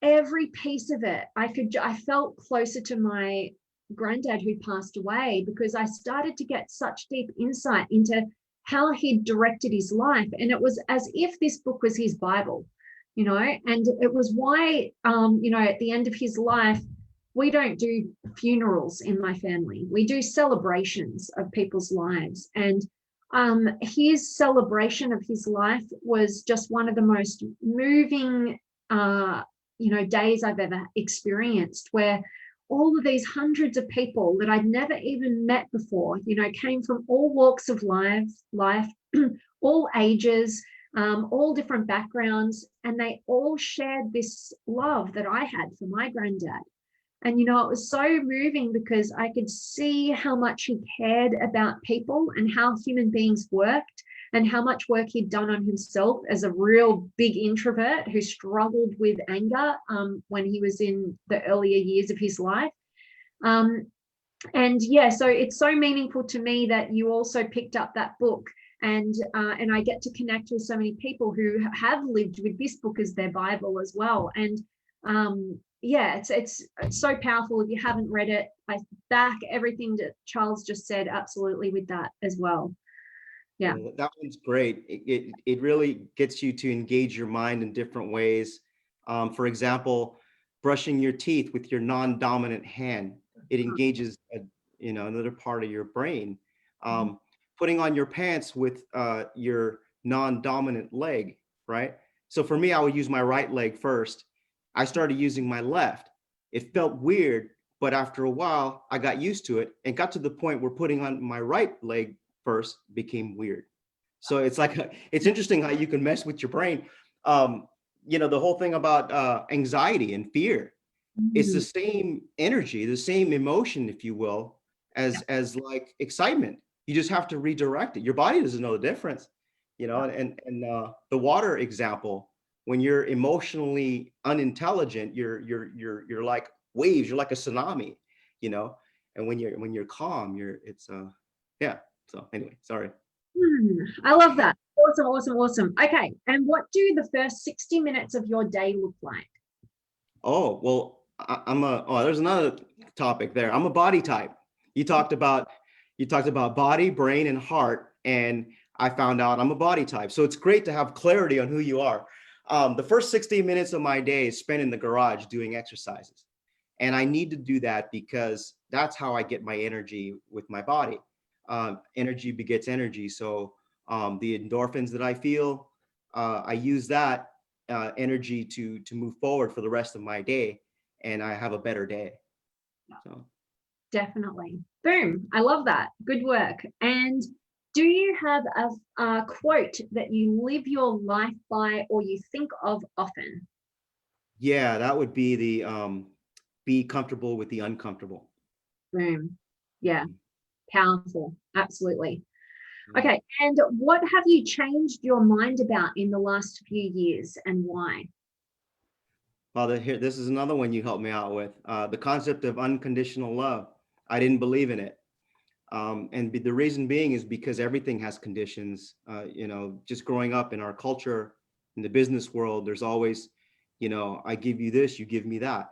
every piece of it, I felt closer to my granddad who passed away, because I started to get such deep insight into how he directed his life. And it was as if this book was his Bible, you know, and it was why, you know, at the end of his life, we don't do funerals in my family. We do celebrations of people's lives. And his celebration of his life was just one of the most moving, you know, days I've ever experienced, where all of these hundreds of people that I'd never even met before, you know, came from all walks of life, all ages, all different backgrounds, and they all shared this love that I had for my granddad. And, you know, it was so moving because I could see how much he cared about people and how human beings worked, and how much work he'd done on himself as a real big introvert who struggled with anger when he was in the earlier years of his life. And yeah, so it's so meaningful to me that you also picked up that book, and I get to connect with so many people who have lived with this book as their Bible as well. And yeah, it's so powerful. If you haven't read it, I back everything that Charles just said absolutely with that as well. Yeah, that one's great. It really gets you to engage your mind in different ways. For example, brushing your teeth with your non-dominant hand, it engages you know, another part of your brain. Putting on your pants with your non-dominant leg, right? So for me, I would use my right leg first. I started using my left. It felt weird, but after a while, I got used to it and got to the point where putting on my right leg first became weird. So it's like, it's interesting how you can mess with your brain. You know, the whole thing about anxiety and fear, it's the same energy, the same emotion, if you will, as like excitement. You just have to redirect it. Your body doesn't know the difference, you know. And the water example, when you're emotionally unintelligent, you're like waves, you're like a tsunami, you know. And when you're calm, it's yeah. So anyway, sorry. I love that. Awesome, awesome, awesome. Okay, and what do the first 60 minutes of your day look like? Oh, well, there's another topic there. I'm a body type. You talked about body, brain, and heart, and I found out I'm a body type. So it's great to have clarity on who you are. The first 60 minutes of my day is spent in the garage doing exercises. And I need to do that because that's how I get my energy with my body. Energy begets energy. So the endorphins that I feel, I use that energy to move forward for the rest of my day, and I have a better day. So. Definitely. Boom. I love that. Good work. And do you have a quote that you live your life by or you think of often? Yeah, that would be the be comfortable with the uncomfortable. Boom. Yeah, powerful. Absolutely. Yeah. Okay, and what have you changed your mind about in the last few years, and why? Well, this is another one you helped me out with. The concept of unconditional love. I didn't believe in it. The reason being is because everything has conditions. Just growing up in our culture, in the business world, there's always, I give you this, you give me that.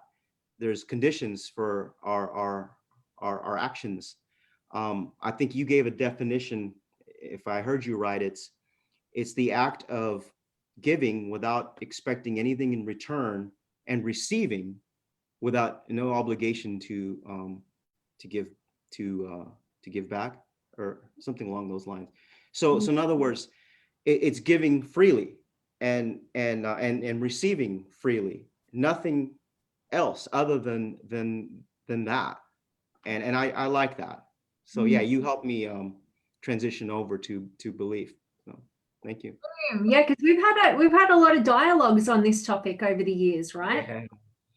There's conditions for our actions. I think you gave a definition, if I heard you right, it's the act of giving without expecting anything in return, and receiving without no obligation to give back, or something along those lines. So in other words, it's giving freely and receiving freely. Nothing else other than that. And I like that. So yeah, you helped me transition over to belief. So thank you. Yeah, because we've had a lot of dialogues on this topic over the years, right?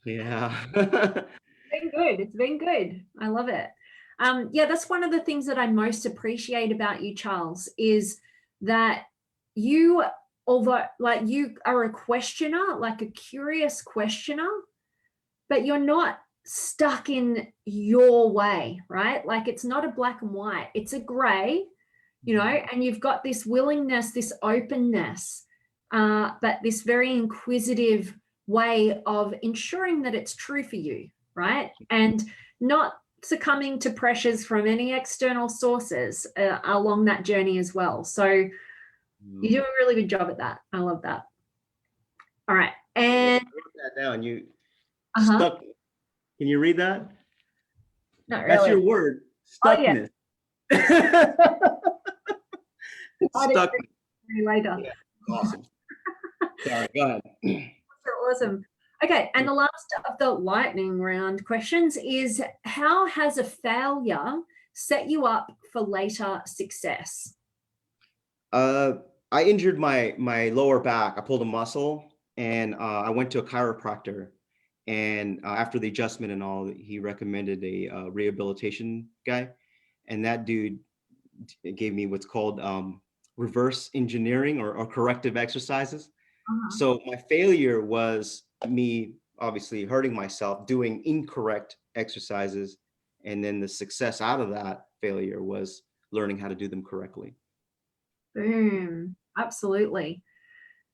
Yeah. Been good. It's been good. I love it. Yeah, that's one of the things that I most appreciate about you, Charles, is that you, although like you are a questioner, like a curious questioner, but you're not stuck in your way, right? Like it's not a black and white, it's a gray, and you've got this willingness, this openness, but this very inquisitive way of ensuring that it's true for you, right? And not succumbing to pressures from any external sources along that journey as well. So you do a really good job at that. I love that. All right. And I wrote that down. You stuck. Can you read that? Not really. That's your word. Stuckness. Stuck. Later. Yeah, awesome. Sorry, go ahead. Awesome. Okay, and the last of the lightning round questions is, how has a failure set you up for later success? I injured my lower back. I pulled a muscle, and I went to a chiropractor. And after the adjustment and all, he recommended a rehabilitation guy, and that dude gave me what's called reverse engineering or corrective exercises. So my failure was me obviously hurting myself, doing incorrect exercises, and then the success out of that failure was learning how to do them correctly. Boom. Absolutely.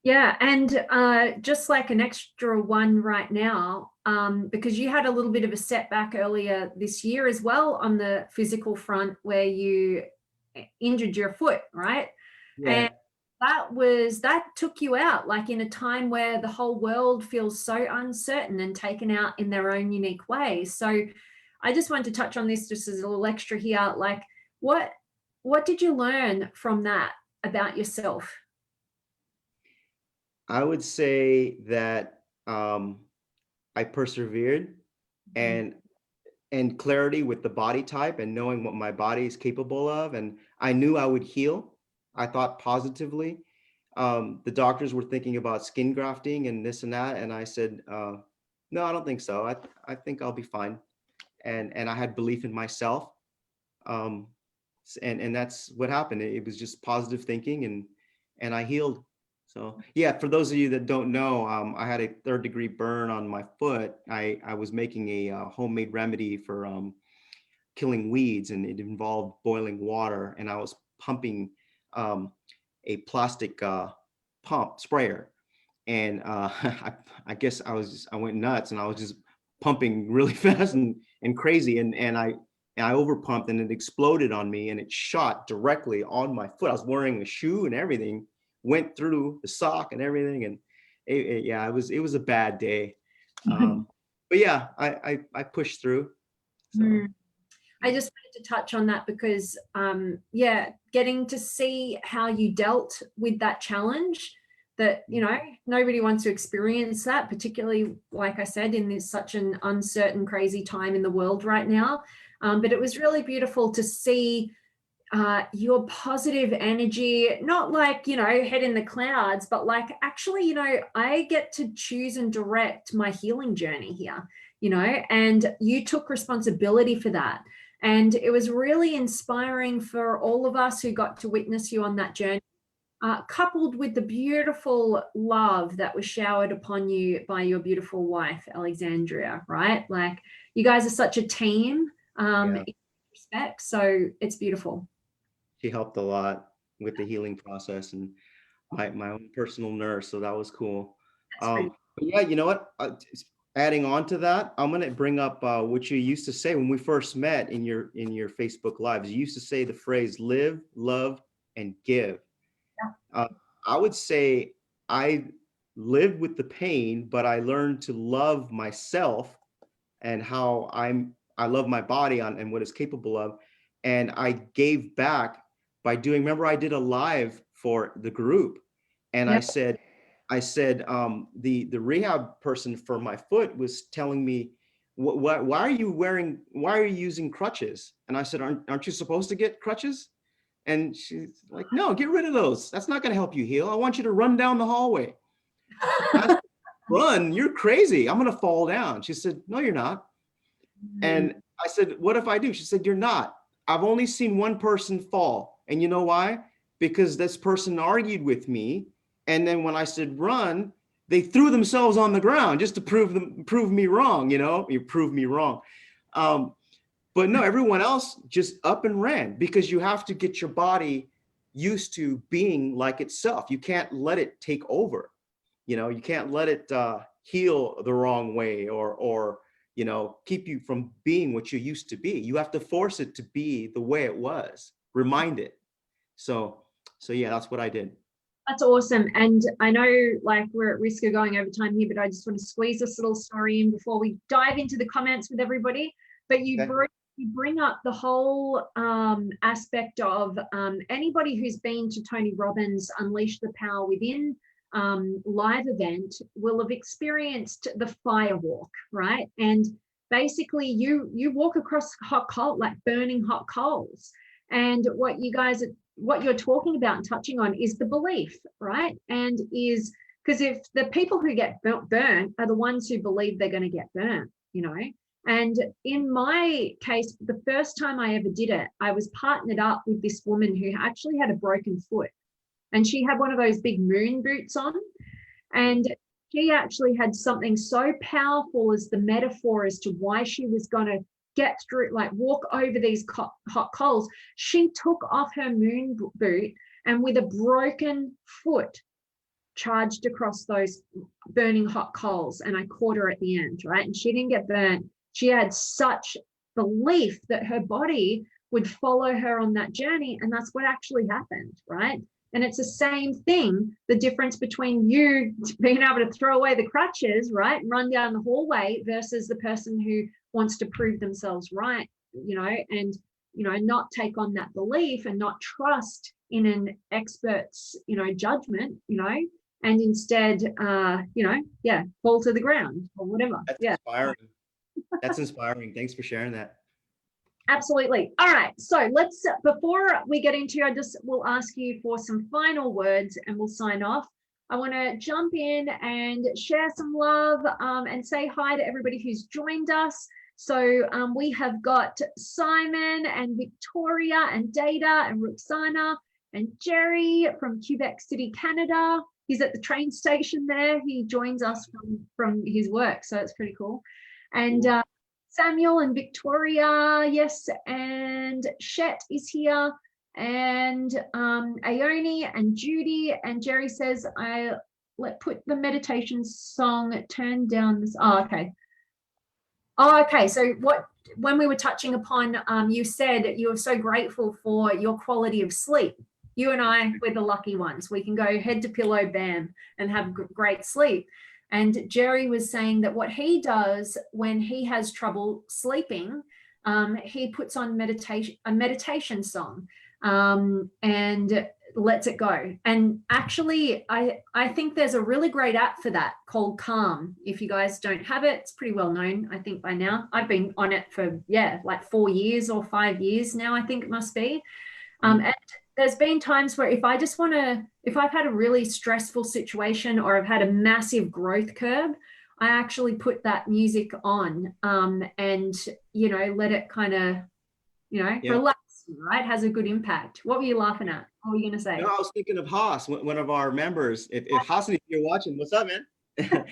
Yeah, and just like an extra one right now, because you had a little bit of a setback earlier this year as well on the physical front, where you injured your foot, right? Yeah. And that took you out, like in a time where the whole world feels so uncertain and taken out in their own unique ways. So I just wanted to touch on this just as a little extra here. Like, what did you learn from that about yourself? I would say that I persevered, and clarity with the body type and knowing what my body is capable of. And I knew I would heal. I thought positively. The doctors were thinking about skin grafting and this and that. And I said, no, I don't think so. I think I'll be fine. And I had belief in myself. And that's what happened. It was just positive thinking, and I healed. So yeah, for those of you that don't know, I had a 3rd-degree burn on my foot. I was making a homemade remedy for killing weeds, and it involved boiling water, and I was pumping a plastic pump sprayer, and I guess I went nuts, and I was just pumping really fast and crazy, and I overpumped, and it exploded on me, and it shot directly on my foot. I was wearing a shoe and everything, went through the sock and everything, and it was a bad day. But yeah, I pushed through. So. I just wanted to touch on that because, yeah, getting to see how you dealt with that challenge, that, nobody wants to experience that, particularly, like I said, in this such an uncertain, crazy time in the world right now. But it was really beautiful to see your positive energy, not like, you know, head in the clouds, but like actually, you know, I get to choose and direct my healing journey here, you know, and you took responsibility for that. And it was really inspiring for all of us who got to witness you on that journey, coupled with the beautiful love that was showered upon you by your beautiful wife, Alexandria, right? Like you guys are such a team in respect. So it's beautiful. She helped a lot with the healing process, and my own personal nurse. So that was cool. But yeah, you know what? Adding on to that, I'm going to bring up what you used to say when we first met in your Facebook lives. You used to say the phrase live, love, and give. Yeah. I would say I lived with the pain, but I learned to love myself and how I love my body and what it's capable of. And I gave back by doing, remember I did a live for the group, and I said, the rehab person for my foot was telling me, why are you using crutches? And I said, aren't you supposed to get crutches? And she's like, no, get rid of those. That's not going to help you heal. I want you to run down the hallway. Run, you're crazy. I'm going to fall down. She said, no, you're not. And I said, what if I do? She said, you're not. I've only seen one person fall. And you know why? Because this person argued with me. And then when I said run, they threw themselves on the ground just to prove me wrong. You know, you prove me wrong. But no, everyone else just up and ran, because you have to get your body used to being like itself. You can't let it take over. You know, you can't let it heal the wrong way or you know, keep you from being what you used to be. You have to force it to be the way it was. Remind it. So yeah, that's what I did. That's awesome. And I know like we're at risk of going over time here, but I just want to squeeze this little story in before we dive into the comments with everybody. But you bring up the whole aspect of anybody who's been to Tony Robbins' Unleash the Power Within live event will have experienced the fire walk, right? And basically you walk across hot coal, like burning hot coals. And what you're talking about and touching on is the belief, right? And is because if the people who get burnt are the ones who believe they're going to get burnt, you know. And in my case, the first time I ever did it, I was partnered up with this woman who actually had a broken foot. And she had one of those big moon boots on. And she actually had something so powerful as the metaphor as to why she was going to get through, like walk over these hot coals. She took off her moon boot and with a broken foot charged across those burning hot coals. And I caught her at the end, right? And she didn't get burnt. She had such belief that her body would follow her on that journey. And that's what actually happened, right? And it's the same thing, the difference between you being able to throw away the crutches, right, and run down the hallway versus the person who wants to prove themselves right, you know, and, you know, not take on that belief and not trust in an expert's, you know, judgment, you know, and instead, you know, yeah, fall to the ground or whatever. That's inspiring. That's inspiring. Thanks for sharing that. Absolutely. All right. So let's, before we get into, we'll ask you for some final words and we'll sign off. I want to jump in and share some love and say hi to everybody who's joined us. So we have got Simon and Victoria and Data and Roxana and Jerry from Quebec City, Canada. He's at the train station there. He joins us from his work. So it's pretty cool. And Samuel and Victoria, yes, and Shet is here, and Aoni and Judy, and Jerry says, put the meditation song, turn down this, okay. Oh, okay, so when we were touching upon, you said you were so grateful for your quality of sleep. You and I, we're the lucky ones. We can go head to pillow, bam, and have great sleep. And Jerry was saying that what he does when he has trouble sleeping, he puts on a meditation song and lets it go. And actually, I think there's a really great app for that called Calm. If you guys don't have it, it's pretty well known, I think, by now. I've been on it for, like 4 years or 5 years now, I think it must be. And there's been times where if I've had a really stressful situation or I've had a massive growth curve, I actually put that music on and, let it kind of, relax you, right? Has a good impact. What were you laughing at? What were you going to say? No, I was thinking of 𝗁𝗂, one of our members. If 𝗁𝗂, if you're watching, what's up, man?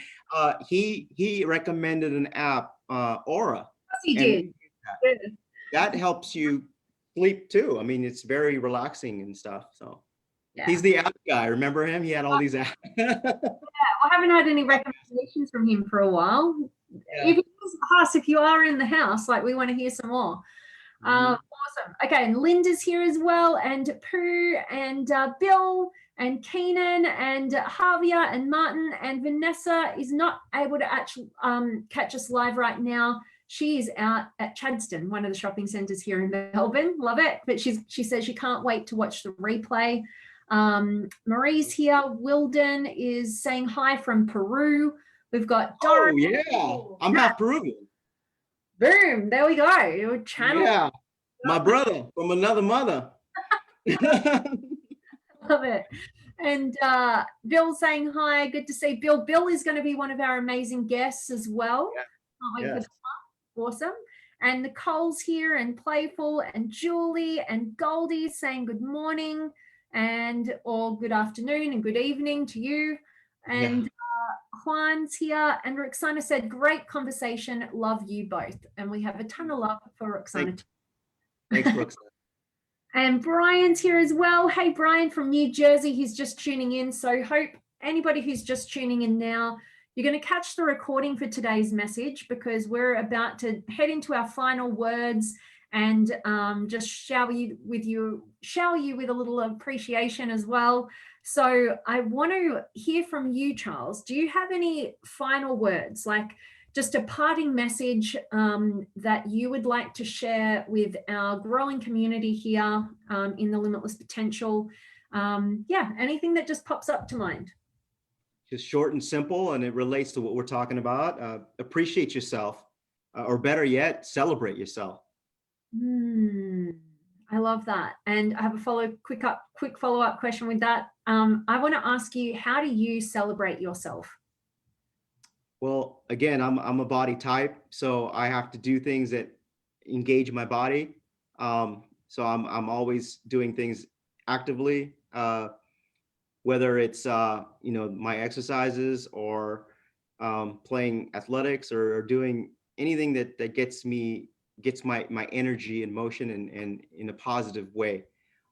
He recommended an app, Aura. He did. That helps you sleep too. I mean, it's very relaxing and stuff. So yeah. He's the app guy. Remember him? He had all these apps. I haven't had any recommendations from him for a while. Yeah. If you are in the house, like we want to hear some more. Awesome. Okay, and Linda's here as well, and Pooh, and Bill, and Keenan, and Javier, and Martin, and Vanessa is not able to actually catch us live right now. She is out at Chadstone, one of the shopping centres here in Melbourne. Love it. But she says she can't wait to watch the replay. Marie's here. Wilden is saying hi from Peru. We've got Dora. Oh, yeah. I'm half Peruvian. Boom. There we go. Your channel. Yeah. My brother from another mother. Love it. And Bill saying hi. Good to see Bill. Bill is going to be one of our amazing guests as well. Yeah. Yes. Awesome. And Nicole's here, and Playful, and Julie, and Goldie saying good morning, or good afternoon and good evening to you. And Juan's here, and Roxana said, great conversation. Love you both. And we have a ton of love for Roxana. Thanks, Roxana. And Brian's here as well. Hey, Brian from New Jersey. He's just tuning in. So hope anybody who's just tuning in now, you're going to catch the recording for today's message, because we're about to head into our final words and just shower you with a little appreciation as well. So I want to hear from you, Charles. Do you have any final words, like just a parting message that you would like to share with our growing community here in the Limitless Potential? Anything that just pops up to mind. Just short and simple, and it relates to what we're talking about. Appreciate yourself, or better yet, celebrate yourself. I love that. And I have a quick follow-up question with that. I want to ask you, how do you celebrate yourself? Well, again, I'm a body type, so I have to do things that engage my body. So I'm always doing things actively. Whether it's my exercises or playing athletics or doing anything that gets my energy in motion and in a positive way.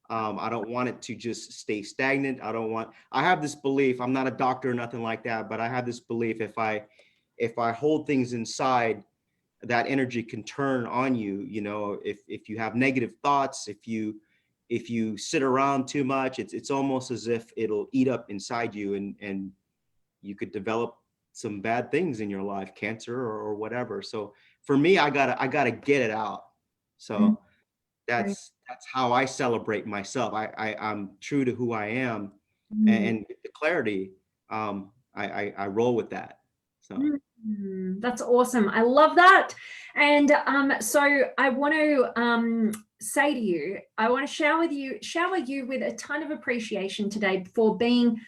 I don't want it to just stay stagnant. I have this belief, I'm not a doctor or nothing like that, but I have this belief if I hold things inside, that energy can turn on you. If you have negative thoughts, if you sit around too much, it's almost as if it'll eat up inside you, and you could develop some bad things in your life, cancer or whatever. So for me, I gotta get it out. So that's how I celebrate myself. I'm true to who I am, and the clarity, I roll with that. So that's awesome. I love that. And so I want to say to you, I want to shower you with a ton of appreciation today for being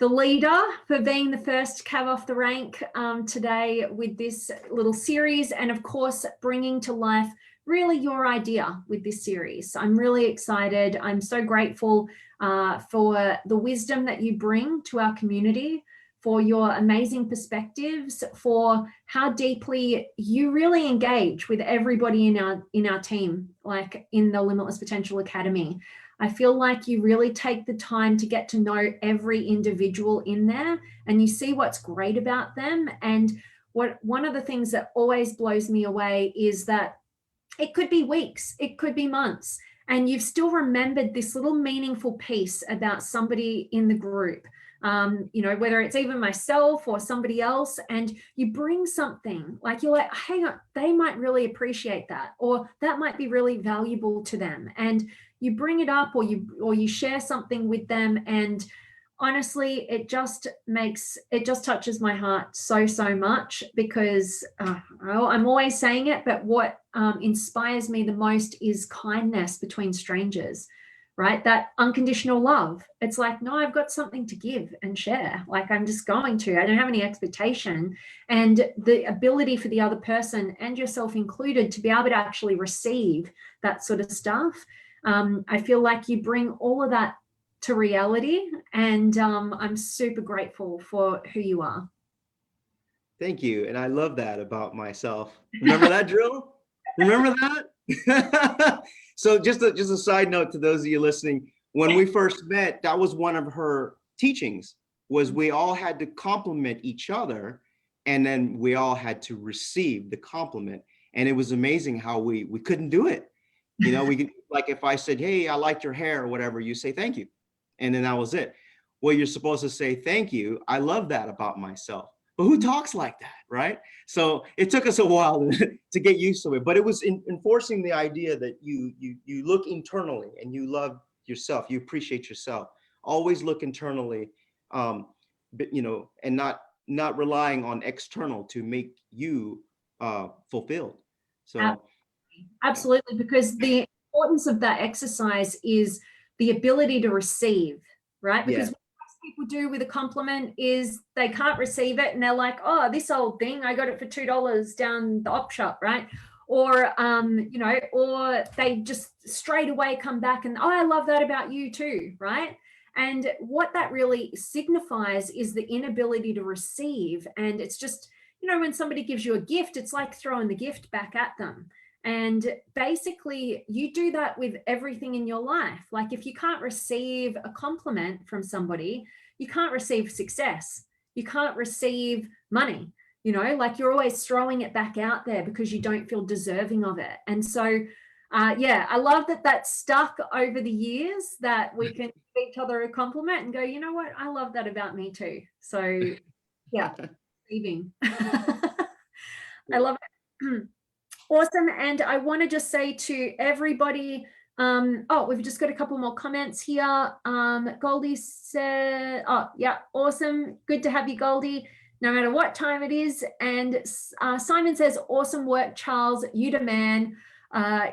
the leader, for being the first 𝗂𝗏 off the rank today with this little series, and of course bringing to life really your idea with this series. I'm really excited. I'm so grateful for the wisdom that you bring to our community, for your amazing perspectives, for how deeply you really engage with everybody in our team, like in the Limitless Potential Academy. I feel like you really take the time to get to know every individual in there, and you see what's great about them. And one of the things that always blows me away is that it could be weeks, it could be months, and you've still remembered this little meaningful piece about somebody in the group. Whether it's even myself or somebody else, and you bring something like, you're like, hang on, they might really appreciate that, or that might be really valuable to them, and you bring it up, or you share something with them, and honestly, it just touches my heart so much, because I'm always saying it, but what inspires me the most is kindness between strangers. right? That unconditional love. It's like, no, I've got something to give and share. Like, I'm just going to, I don't have any expectation. And the ability for the other person and yourself included to be able to actually receive that sort of stuff. I feel like you bring all of that to reality, and I'm super grateful for who you are. Thank you. And I love that about myself. Remember that drill? Remember that? So just a side note to those of you listening, when we first met, that was one of her teachings, was we all had to compliment each other, and then we all had to receive the compliment. And it was amazing how we couldn't do it. You know, we could, like, if I said, hey, I liked your hair or whatever, you say thank you. And then that was it. Well, you're supposed to say thank you. I love that about myself. But who talks like that, right? So it took us a while to get used to it, but it was enforcing the idea that you look internally and you love yourself, you appreciate yourself. Always look internally, but, you know, and not relying on external to make you fulfilled. So absolutely, because the importance of that exercise is the ability to receive, right? Because people do with a compliment is they can't receive it, and they're like, oh, this old thing, I got it for $2 down the op shop, right? Or you know, or they just straight away come back and, oh, I love that about you too, right? And what that really signifies is the inability to receive. And it's just, you know, when somebody gives you a gift, it's like throwing the gift back at them. And basically, you do that with everything in your life. Like, if you can't receive a compliment from somebody, you can't receive success. You can't receive money. You know, like, you're always throwing it back out there because you don't feel deserving of it. And so, yeah, I love that that's stuck over the years, that we can give each other a compliment and go, you know what, I love that about me too. So, yeah, receiving. I love it. Awesome. And I want to just say to everybody, oh, we've just got a couple more comments here. Goldie said, oh, yeah, awesome. Good to have you, Goldie, no matter what time it is. And Simon says, awesome work, Charles. You the man.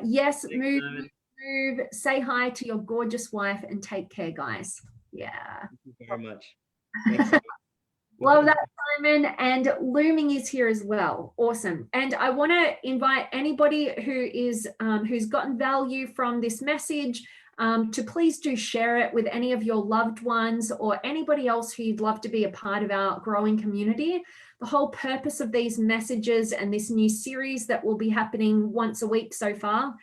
Yes, thanks, move, Simon. move. Say hi to your gorgeous wife and take care, guys. Yeah. Thank you very much. Thanks. Love that, Simon. And Looming is here as well. Awesome. And I want to invite anybody who is who's gotten value from this message to please do share it with any of your loved ones or anybody else who you'd love to be a part of our growing community. The whole purpose of these messages and this new series that will be happening once a week so far,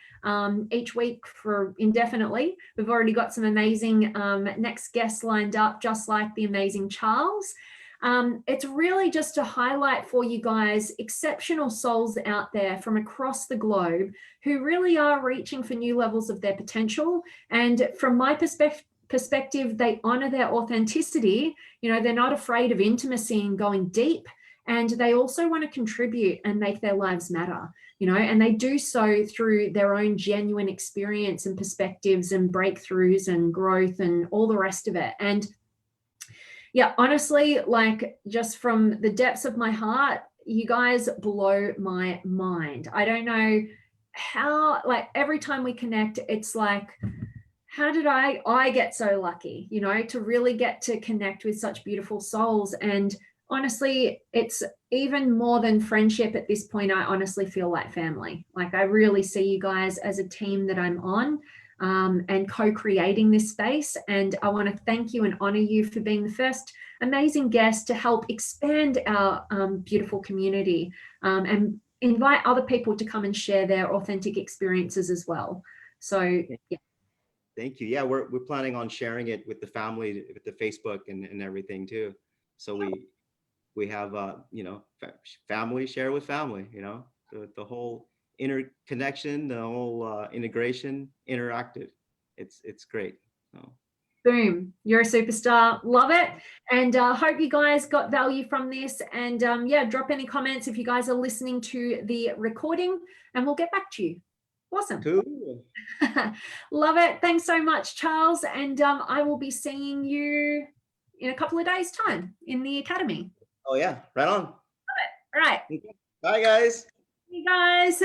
each week for indefinitely. We've already got some amazing next guests lined up, just like the amazing Charles. It's really just to highlight for you guys exceptional souls out there from across the globe who really are reaching for new levels of their potential. And from my perspective, they honor their authenticity. You know, they're not afraid of intimacy and going deep. And they also want to contribute and make their lives matter, you know, and they do so through their own genuine experience and perspectives and breakthroughs and growth and all the rest of it. And yeah, honestly, like, just from the depths of my heart, you guys blow my mind. I don't know how, like, every time we connect, it's like, how did I get so lucky, you know, to really get to connect with such beautiful souls. And honestly, it's even more than friendship at this point. I honestly feel like family. Like, I really see you guys as a team that I'm on. And co-creating this space. And I want to thank you and honor you for being the first amazing guest to help expand our beautiful community and invite other people to come and share their authentic experiences as well. So, yeah. Thank you. Yeah, we're planning on sharing it with the family, with the Facebook and everything too. So we have you know, family share with family, you know, the whole interconnection, the whole integration, interactive. It's great. So. Boom, you're a superstar. Love it. And hope you guys got value from this. And yeah, drop any comments if you guys are listening to the recording, and we'll get back to you. Awesome. Cool. Love it. Thanks so much, Charles. And I will be seeing you in a couple of days' time in the academy. Oh yeah, right on. Love it. All right. Bye guys. See you guys.